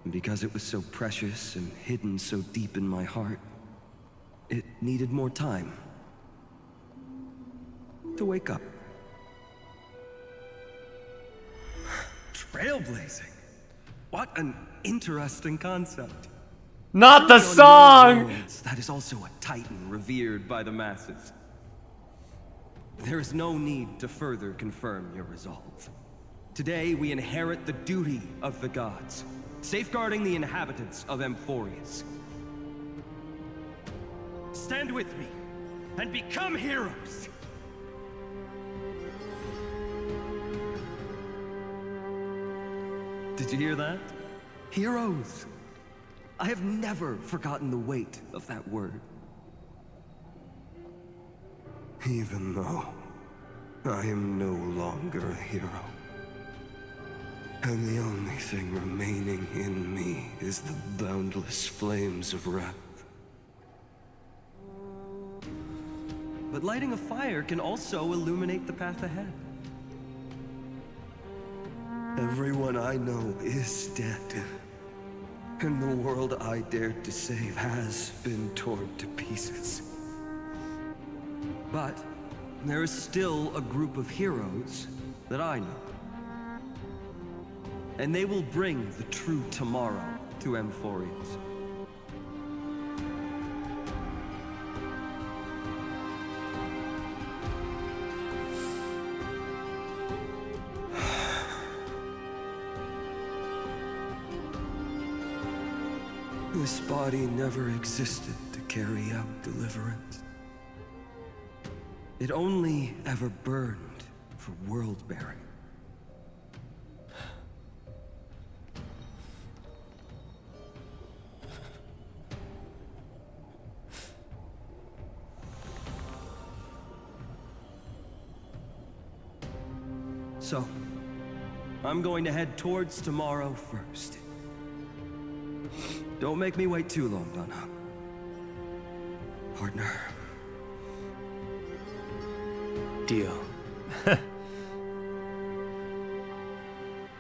And because it was so precious and hidden so deep in my heart, it needed more time to wake up. Trailblazing. What an interesting concept. Not the song! That is also a titan revered by the masses. There is no need to further confirm your resolve. Today we inherit the duty of the gods, safeguarding the inhabitants of Amphorius. Stand with me and become heroes! Did you hear that? Heroes! I have never forgotten the weight of that word. Even though I am no longer a hero, and the only thing remaining in me is the boundless flames of wrath. But lighting a fire can also illuminate the path ahead. Everyone I know is dead, and the world I dared to save has been torn to pieces. But there is still a group of heroes that I know. And they will bring the true tomorrow to Amphorius. This body never existed to carry out deliverance. It only ever burned for world-bearing. So, I'm going to head towards tomorrow first. Don't make me wait too long, Donna. Partner. Deal.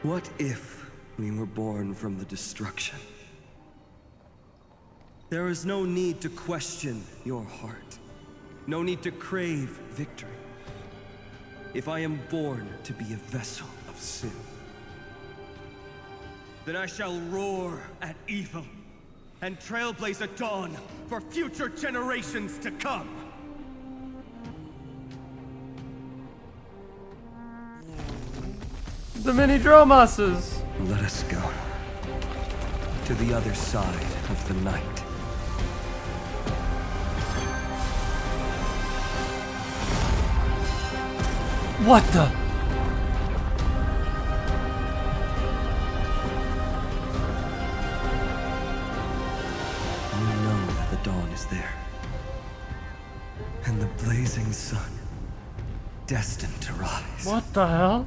What if we were born from the destruction? There is no need to question your heart. No need to crave victory. If I am born to be a vessel of sin, then I shall roar at evil and trailblaze a dawn for future generations to come. The mini Dromosses! Let us go to the other side of the night. What the? You know that the dawn is there. And the blazing sun, destined to rise. What the hell?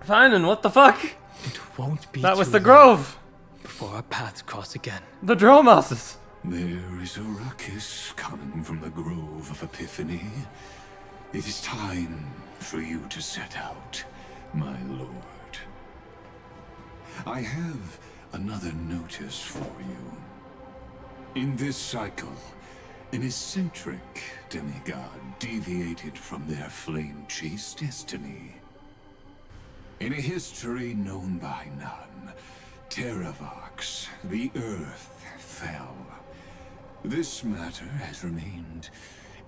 Fine, and what the fuck? It won't be That was too the long grove! before our paths cross again. The Dromosses! There is a ruckus coming from the Grove of Epiphany. It is time for you to set out, my lord. I have another notice for you. In this cycle, an eccentric demigod deviated from their flame-chased destiny. In a history known by none, Terravox, the Earth, fell. This matter has remained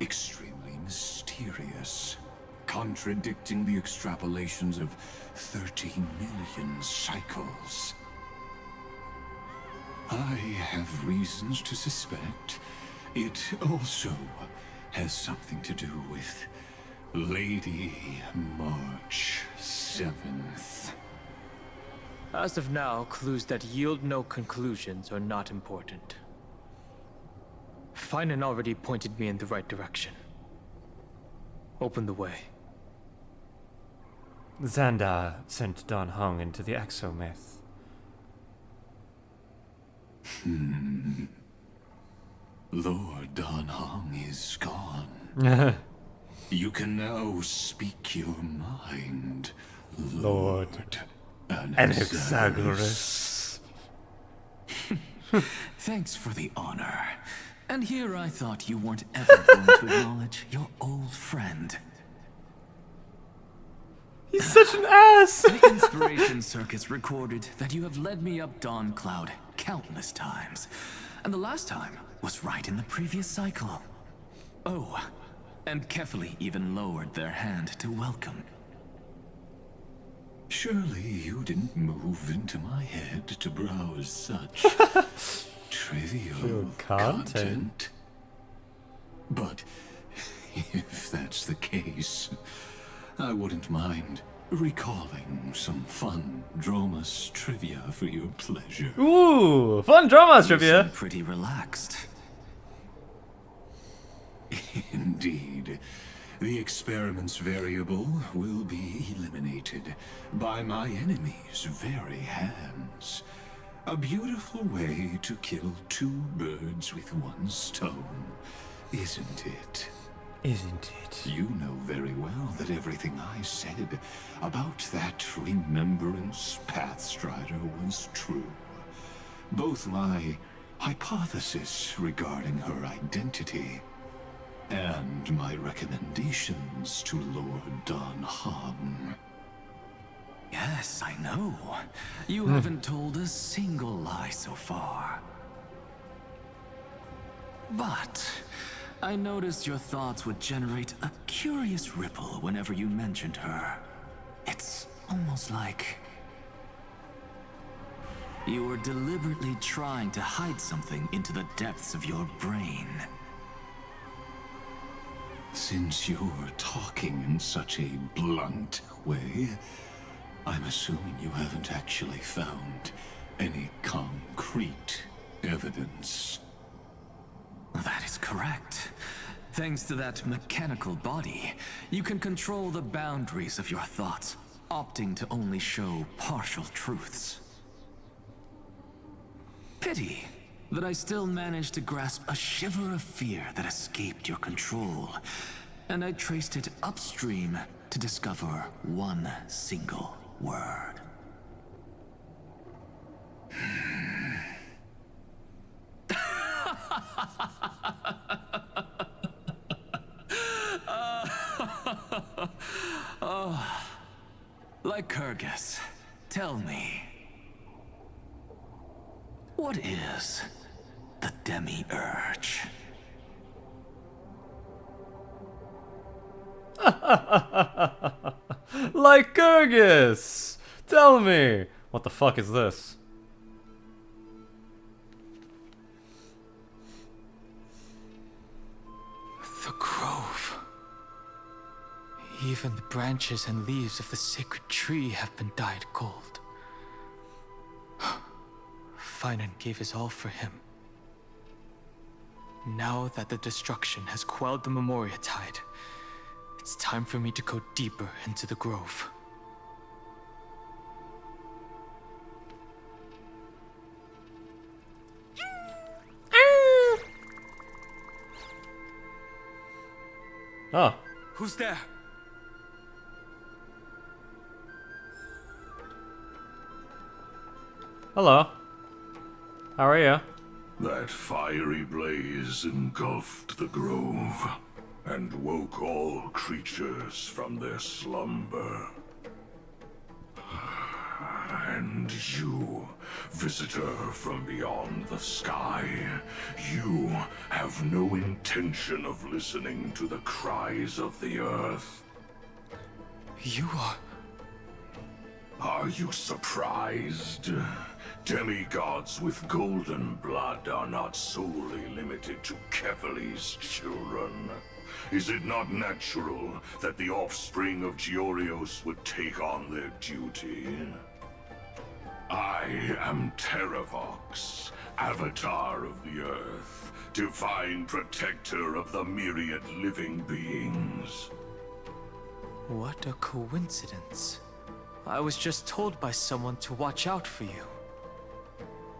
extremely mysterious, contradicting the extrapolations of 30 million cycles. I have reasons to suspect it also has something to do with Lady March 7th. As of now, clues that yield no conclusions are not important. Finan already pointed me in the right direction. Open the way. Xandar sent Dan Heng into the exomyth. Lord Dan Heng is gone. You can now speak your mind, Lord Anaxagoras. Thanks for the honor. And here I thought you weren't ever going to acknowledge your old friend. He's such an ass! The Inspiration Circus recorded that you have led me up Dawn Cloud countless times. And the last time was right in the previous cycle. Oh, and Kefali even lowered their hand to welcome. Surely you didn't move into my head to browse such trivial content. But if that's the case, I wouldn't mind recalling some fun Dromas trivia for your pleasure. Ooh, fun Dromas trivia. You seem pretty relaxed. Indeed. The experiment's variable will be eliminated by my enemy's very hands. A beautiful way to kill two birds with one stone, isn't it? Isn't it? You know very well that everything I said about that Remembrance Pathstrider was true. Both my hypothesis regarding her identity and my recommendations to Lord Don Hahn. Yes, I know. You haven't told a single lie so far. But I noticed your thoughts would generate a curious ripple whenever you mentioned her. It's almost like you were deliberately trying to hide something into the depths of your brain. Since you're talking in such a blunt way, I'm assuming you haven't actually found any concrete evidence. That is correct. Thanks to that mechanical body, you can control the boundaries of your thoughts, opting to only show partial truths. Pity that I still managed to grasp a shiver of fear that escaped your control, and I traced it upstream to discover one single word. Oh, Lycurgus, tell me, what is the Demiurge? Lycurgus! Tell me! What the fuck is this? The grove. Even the branches and leaves of the sacred tree have been dyed gold. Finan gave his all for him. Now that the destruction has quelled the Memoria tide, it's time for me to go deeper into the grove. Oh. Who's there? Hello. How are you? That fiery blaze engulfed the grove and woke all creatures from their slumber. And you, visitor from beyond the sky, you have no intention of listening to the cries of the earth. You are... Are you surprised? Demigods with golden blood are not solely limited to Kefali's children. Is it not natural that the offspring of Georios would take on their duty? I am Terravox, Avatar of the Earth, divine protector of the myriad living beings. What a coincidence. I was just told by someone to watch out for you.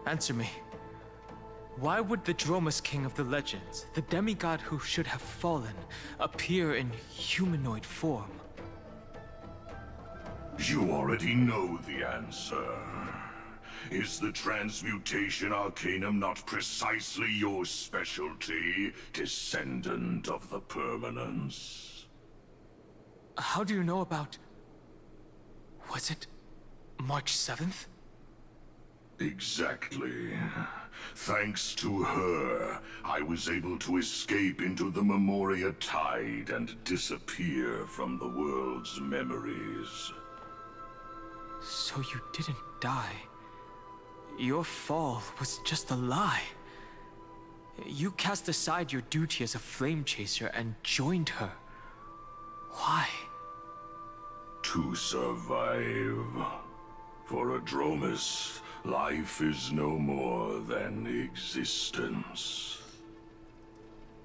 Answer me. Why would the Dromas King of the Legends, the demigod who should have fallen, appear in humanoid form? You already know the answer. Is the transmutation arcanum not precisely your specialty, descendant of the permanence? How do you know about... Was it March 7th? Exactly. Thanks to her, I was able to escape into the Memoria Tide and disappear from the world's memories. So you didn't die. Your fall was just a lie. You cast aside your duty as a flame chaser and joined her. Why? To survive. For Adromus, life is no more than existence.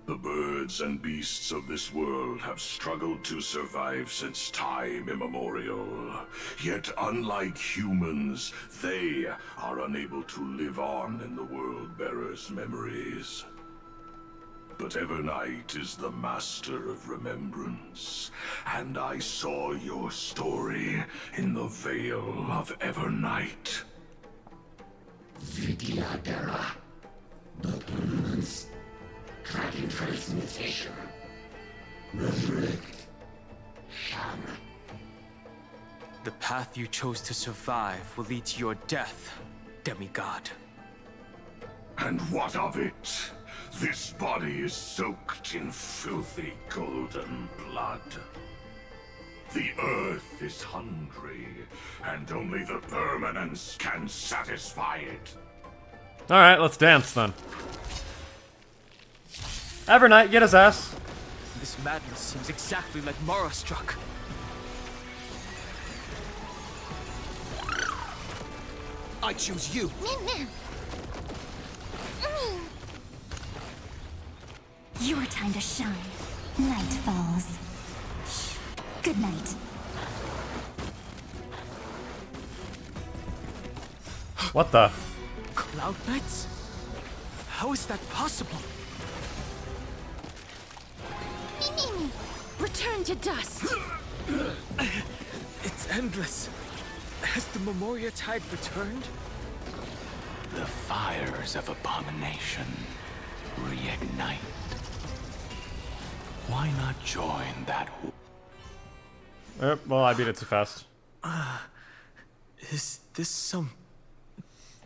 The birds and beasts of this world have struggled to survive since time immemorial. Yet unlike humans, they are unable to live on in the World-Bearer's memories. But Evernight is the master of remembrance, and I saw your story in the Veil of Evernight. Vidyadhara, the permanence, dragon transmutation, resurrect, Sham. The path you chose to survive will lead to your death, demigod. And what of it? This body is soaked in filthy golden blood. The earth is hungry, and only the permanence can satisfy it. Alright, let's dance then. Evernight, get his ass. This madness seems exactly like Mara struck. I choose you. Your time to shine. Night falls. Good night. What the? Cloud Knights? How is that possible? Return to dust! It's endless. Has the Memoria Tide returned? The fires of abomination reignite. Why not join that? Well, I beat it too fast. Is this some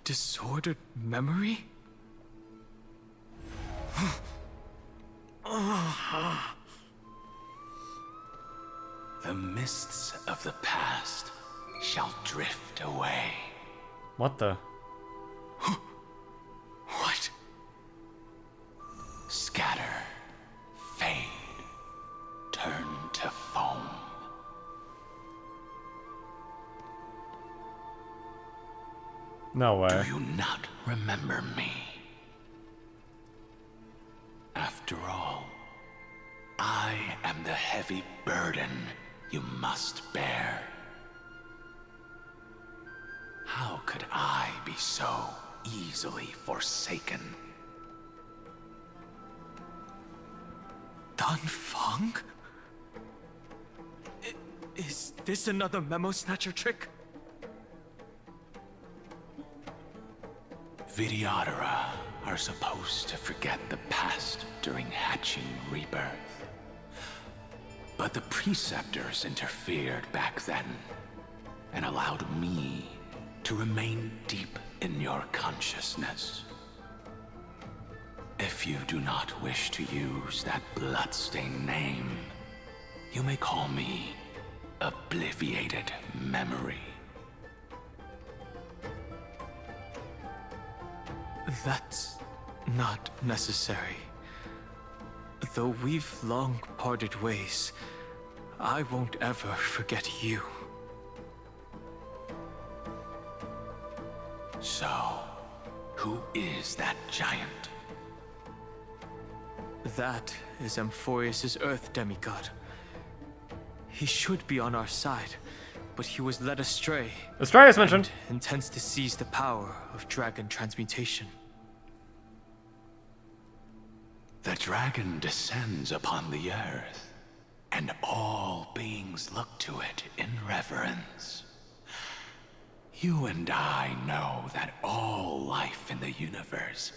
disordered memory? The mists of the past shall drift away. What the? What? Scatter, fade, turn to foam. No way. Do you not remember me? After all, I am the heavy burden you must bear. How could I be so easily forsaken? Dan Feng? Is this another Memo Snatcher trick? Vidyadhara are supposed to forget the past during hatching rebirth. But the Preceptors interfered back then and allowed me to remain deep in your consciousness. If you do not wish to use that bloodstained name, you may call me Obliviated Memory. That's not necessary. Though we've long parted ways, I won't ever forget you. So, who is that giant? That is Amphorius' Earth demigod. He should be on our side, but he was led astray. Astray is mentioned. And intends to seize the power of dragon transmutation. The dragon descends upon the earth, and all beings look to it in reverence. You and I know that all life in the universe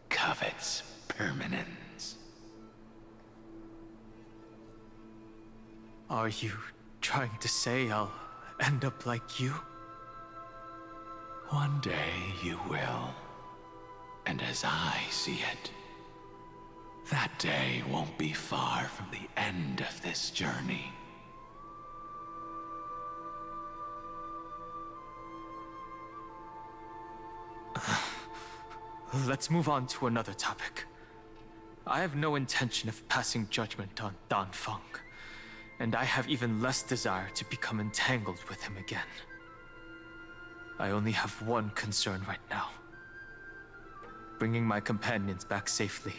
covets permanence. Are you trying to say I'll end up like you? One day you will. And as I see it, that day won't be far from the end of this journey. Let's move on to another topic. I have no intention of passing judgment on Dan Feng, and I have even less desire to become entangled with him again. I only have one concern right now: bringing my companions back safely.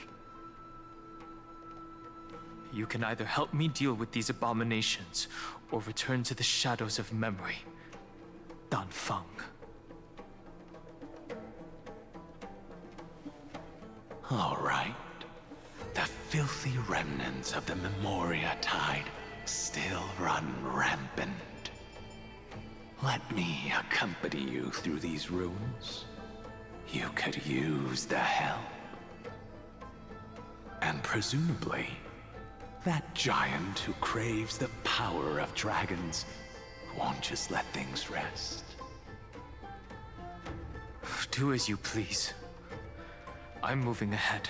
You can either help me deal with these abominations, or return to the shadows of memory. Dan Feng. All right. The filthy remnants of the Memoria Tide still run rampant. Let me accompany you through these ruins. You could use the help. And presumably, that giant who craves the power of dragons won't just let things rest. Do as you please. I'm moving ahead.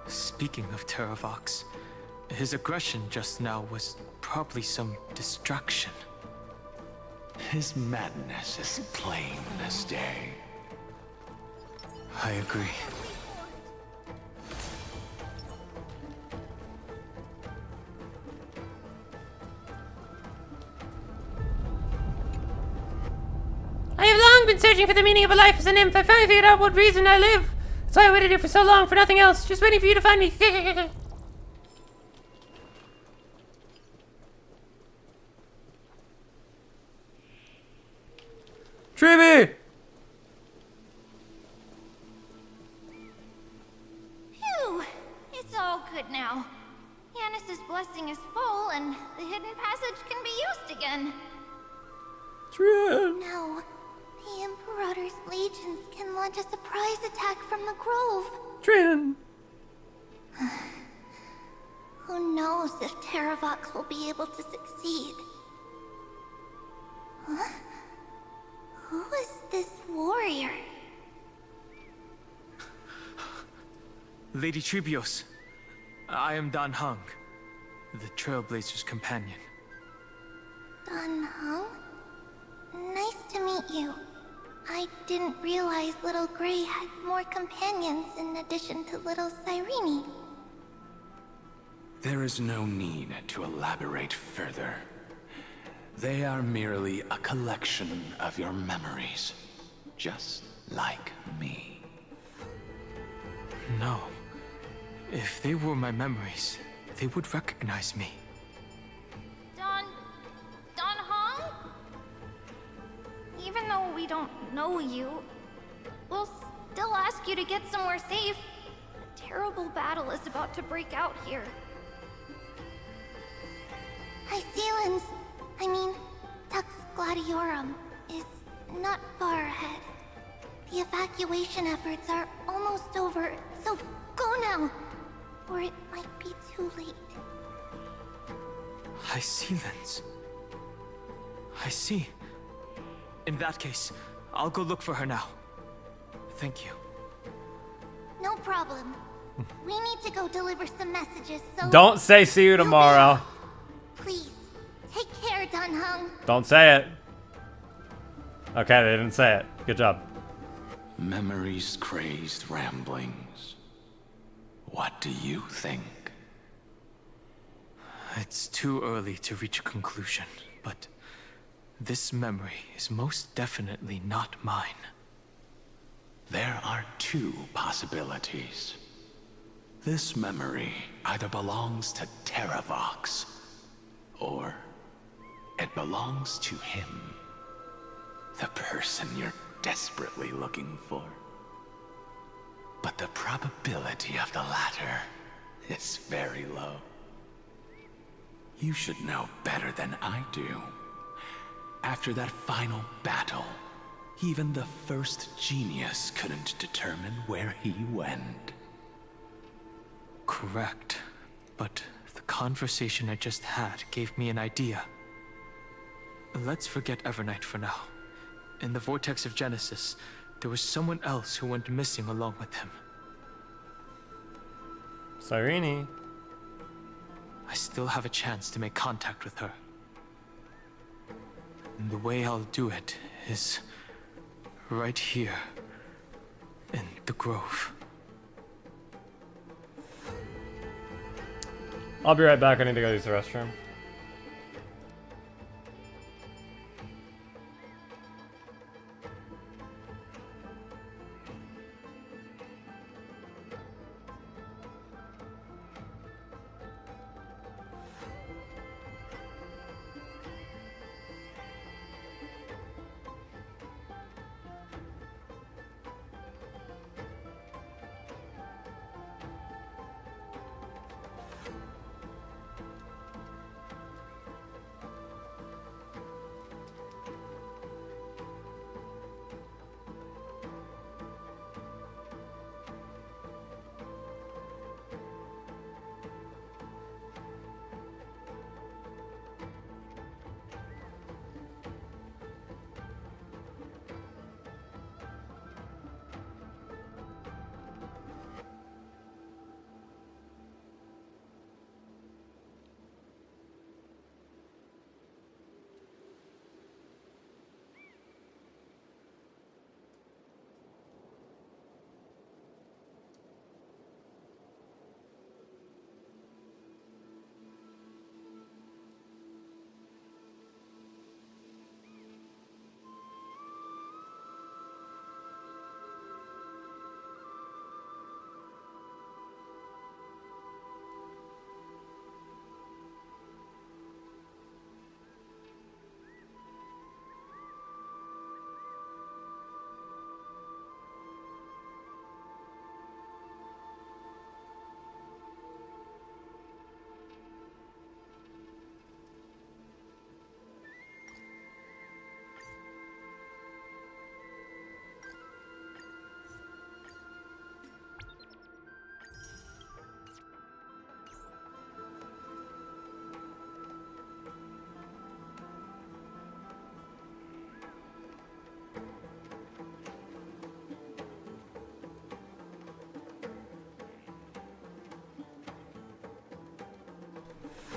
Speaking of Terravox, his aggression just now was probably some distraction. His madness is plain as day. I agree. I have long been searching for the meaning of a life as a nymph. I finally figured out what reason I live. That's why I waited here for so long, for nothing else. Just waiting for you to find me. Treeby! Phew! It's all good now. Yanis's blessing is full, and the hidden passage can be used again. Trin! No. The Imperator's legions can launch a surprise attack from the grove. Trin! Who knows if Terravox will be able to succeed? Huh? Who is this warrior? Lady Trebios, I am Dan Heng, the Trailblazer's companion. Dan Heng? Nice to meet you. I didn't realize Little Gray had more companions in addition to Little Cyrene. There is no need to elaborate further. They are merely a collection of your memories, just like me. No. If they were my memories, they would recognize me. Dan Heng? Even though we don't know you, we'll still ask you to get somewhere safe. A terrible battle is about to break out here. Iceland's, Tux Gladiorum, is not far ahead. The evacuation efforts are almost over, so go now, or it might be too late. Iceland's. I see. In that case, I'll go look for her now. Thank you. No problem. We need to go deliver some messages, so... Don't say see you tomorrow. Please, take care, Dan Heng. Don't say it. Okay, they didn't say it. Good job. Memories crazed ramblings. What do you think? It's too early to reach a conclusion, but this memory is most definitely not mine. There are two possibilities. This memory either belongs to Terravox, or it belongs to him. The person you're desperately looking for. But the probability of the latter is very low. You should know better than I do. After that final battle, even the first genius couldn't determine where he went. Correct. But the conversation I just had gave me an idea. Let's forget Evernight for now. In the Vortex of Genesis, there was someone else who went missing along with him. Cyrene. I still have a chance to make contact with her. And the way I'll do it is right here in the grove. I'll be right back. I need to go use the restroom.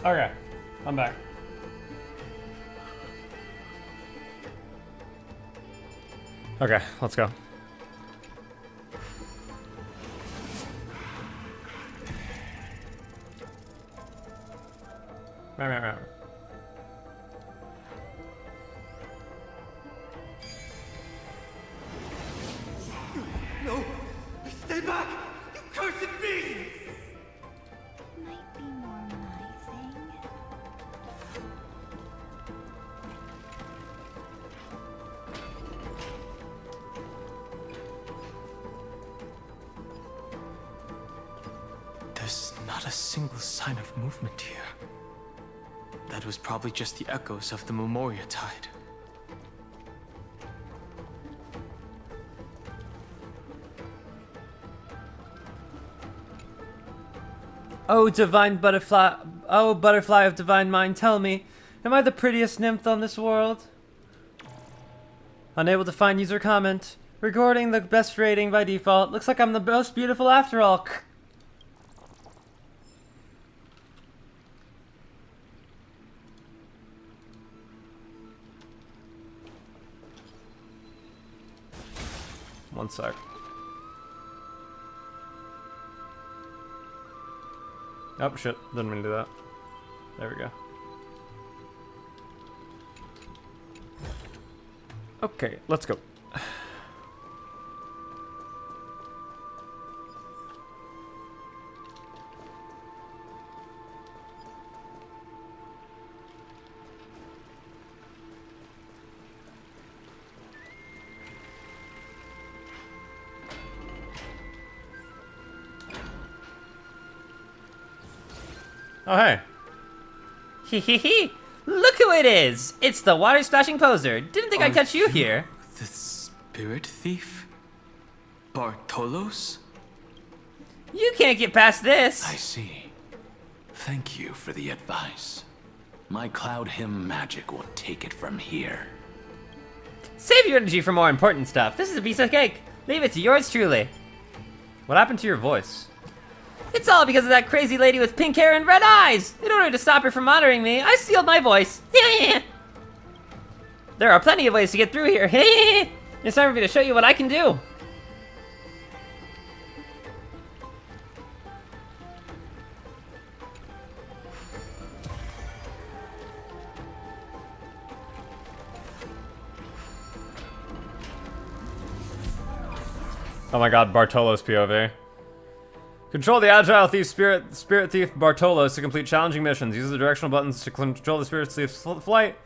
Okay, I'm back. Okay, let's go. Right. No! Stay back! You cursed beast! Might be more my thing. There's not a single sign of movement here. That was probably just the echoes of the Memoria Tide. Oh, divine butterfly. Oh, butterfly of divine mind, tell me, am I the prettiest nymph on this world? Unable to find user comment. Recording the best rating by default. Looks like I'm the most beautiful after all. One sec. Oh shit, didn't mean to do that. There we go. Okay, let's go. Oh, hey. Hee hee hee! Look who it is! It's the water splashing poser. Didn't think I'd catch you here. The spirit thief? Bartolos? You can't get past this. I see. Thank you for the advice. My cloud hymn magic will take it from here. Save your energy for more important stuff. This is a piece of cake. Leave it to yours truly. What happened to your voice? It's all because of that crazy lady with pink hair and red eyes. In order to stop her from monitoring me, I sealed my voice. There are plenty of ways to get through here. It's time for me to show you what I can do. Oh my god, Bartolos POV. Control the agile thief spirit thief Bartolos to complete challenging missions. Use the directional buttons to control the spirit thief's flight.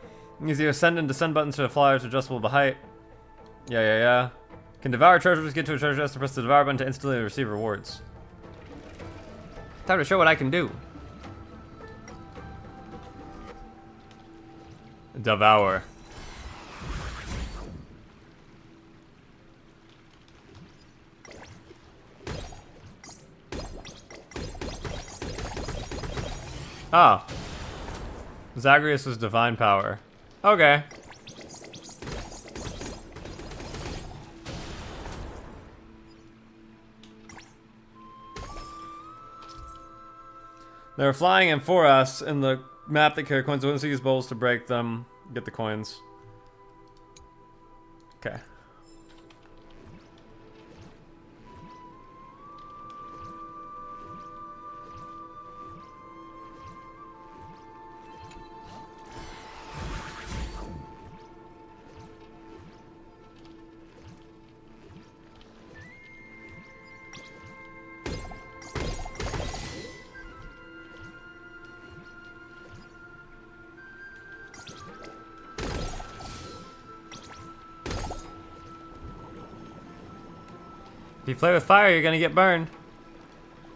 Use the ascend and descend buttons to fly to adjustable to height. Yeah. Can devour treasures, get to a treasure chest to press the devour button to instantly receive rewards. Time to show what I can do. Devour. Oh. Zagreus' divine power. Okay. They're flying in for us in the map that carry coins. Once we use bowls to break them, get the coins. Okay. If you play with fire, you're gonna get burned.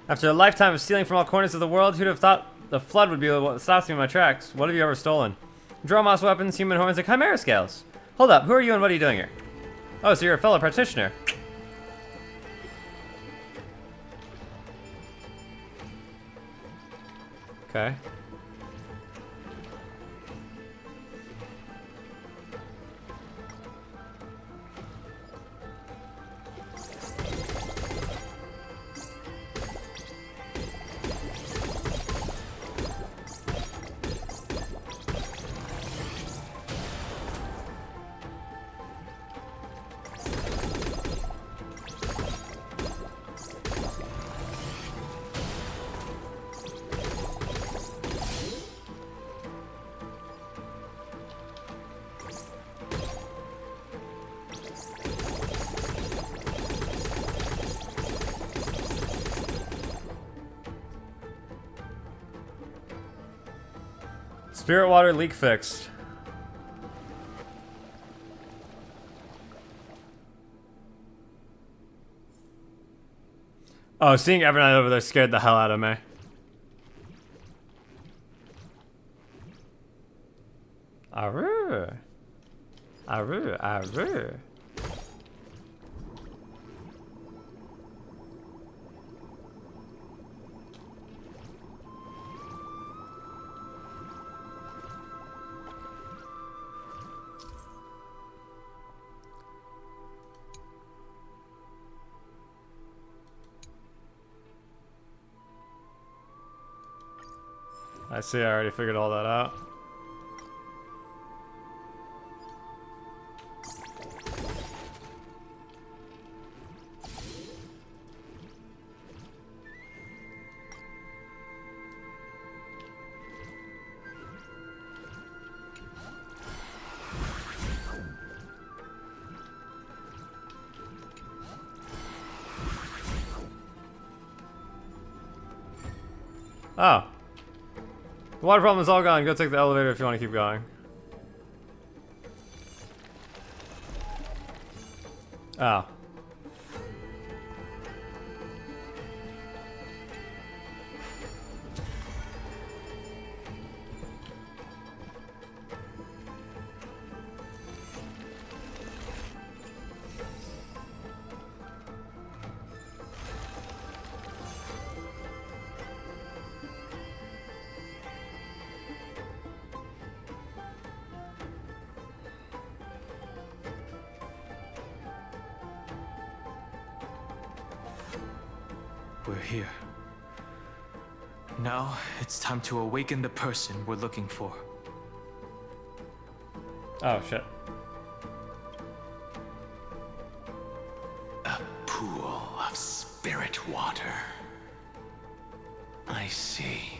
After a lifetime of stealing from all corners of the world, who'd have thought the flood would be what stops me in my tracks? What have you ever stolen? Dromoss weapons, human horns, and chimera scales. Hold up, who are you and what are you doing here? Oh, so you're a fellow practitioner. Okay. Spirit water leak fixed. Oh, seeing Evernight over there scared the hell out of me. Arrgh. Arrgh, arrgh. I see, I already figured all that out. Oh. The water problem is all gone. Go take the elevator if you want to keep going. Oh. we're here. Now, it's time to awaken the person we're looking for. Oh, shit. A pool of spirit water. I see.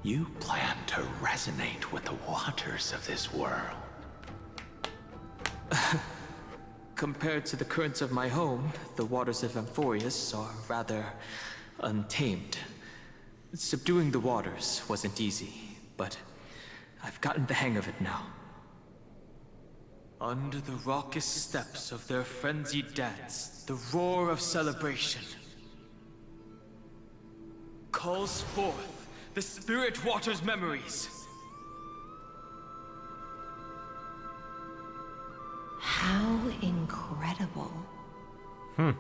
You plan to resonate with the waters of this world. Compared to the currents of my home, the waters of Amphorius are rather untamed. Subduing the waters wasn't easy, but I've gotten the hang of it now. Under the raucous steps of their frenzied dance, the roar of celebration calls forth the Spirit Water's memories. How incredible. There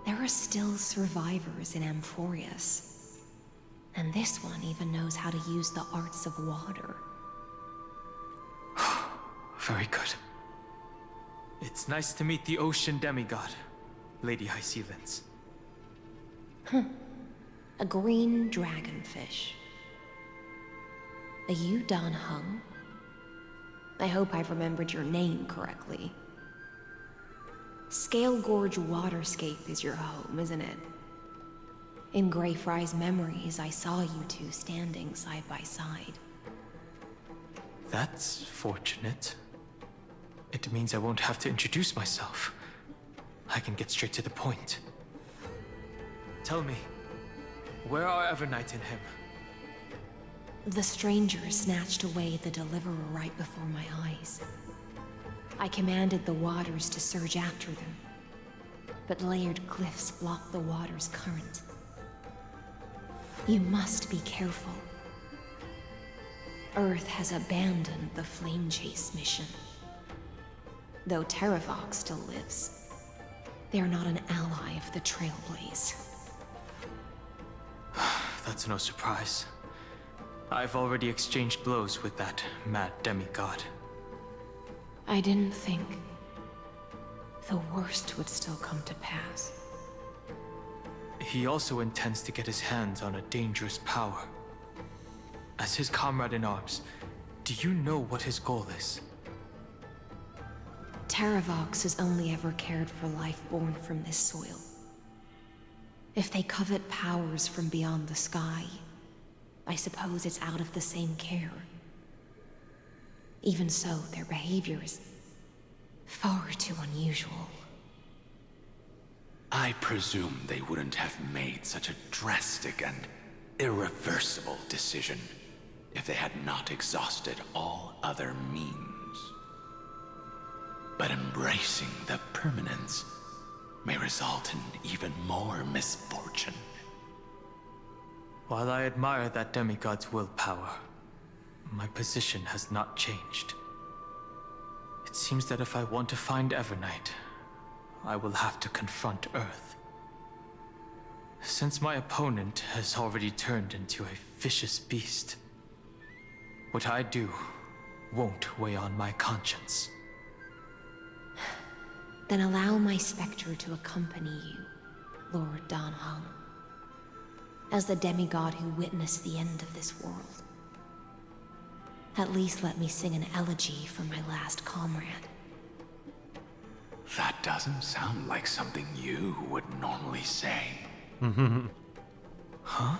are still survivors in Amphorius. And this one even knows how to use the arts of water. Very good. It's nice to meet the ocean demigod, Lady High Sealance. A green dragonfish. Are you Dan Hung? I hope I've remembered your name correctly. Scale Gorge Waterscape is your home, isn't it? In Greyfry's memories, I saw you two standing side by side. That's fortunate. It means I won't have to introduce myself. I can get straight to the point. Tell me, where are Evernight and him? The stranger snatched away the deliverer right before my eyes. I commanded the waters to surge after them, but layered cliffs blocked the water's current. You must be careful. Earth has abandoned the Flame Chase mission. Though Terravox still lives, they are not an ally of the Trailblaze. That's no surprise. I've already exchanged blows with that mad demigod. I didn't think the worst would still come to pass. He also intends to get his hands on a dangerous power. As his comrade in arms, do you know what his goal is? Terravox has only ever cared for life born from this soil. If they covet powers from beyond the sky, I suppose it's out of the same care. Even so, their behavior is far too unusual. I presume they wouldn't have made such a drastic and irreversible decision if they had not exhausted all other means. But embracing the permanence may result in even more misfortune. While I admire that demigod's willpower, my position has not changed. It seems that if I want to find Evernight, I will have to confront Earth. Since my opponent has already turned into a vicious beast, what I do won't weigh on my conscience. Then allow my specter to accompany you, Lord Dan Hung, as the demigod who witnessed the end of this world. At least let me sing an elegy for my last comrade. That doesn't sound like something you would normally say. Huh?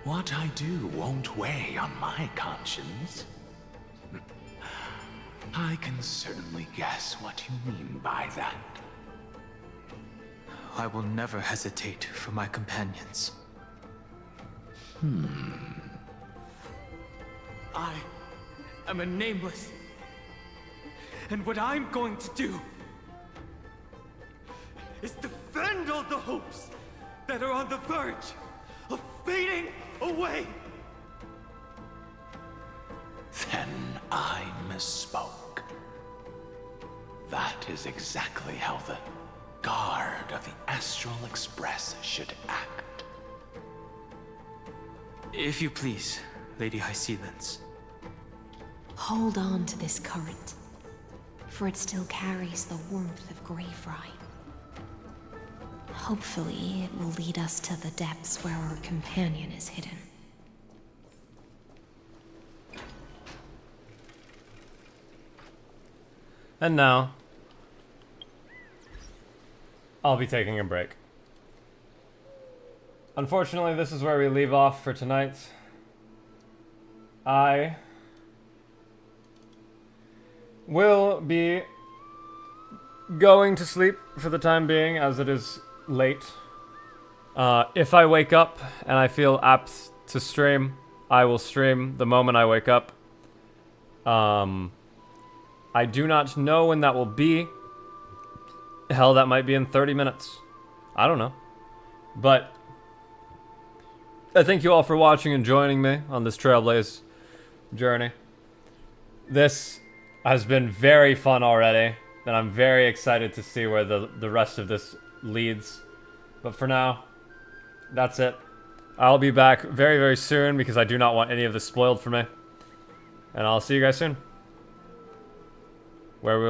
What I do won't weigh on my conscience. I can certainly guess what you mean by that. I will never hesitate for my companions. I am a nameless. And what I'm going to do is defend all the hopes that are on the verge of fading away. Then I misspoke. That is exactly how the guard of the Astral Express should act. If you please, Lady High Sealance. Hold on to this current, for it still carries the warmth of Greyfry. Hopefully, it will lead us to the depths where our companion is hidden. And now, I'll be taking a break. Unfortunately, this is where we leave off for tonight. I will be going to sleep for the time being, as it is late. If I wake up and I feel apt to stream, I will stream the moment I wake up. I do not know when that will be. Hell, that might be in 30 minutes. I don't know. But I thank you all for watching and joining me on this Trailblaze journey. This has been very fun already, and I'm very excited to see where the rest of this leads. But for now, that's it. I'll be back very, very soon because I do not want any of this spoiled for me. And I'll see you guys soon. Where we'll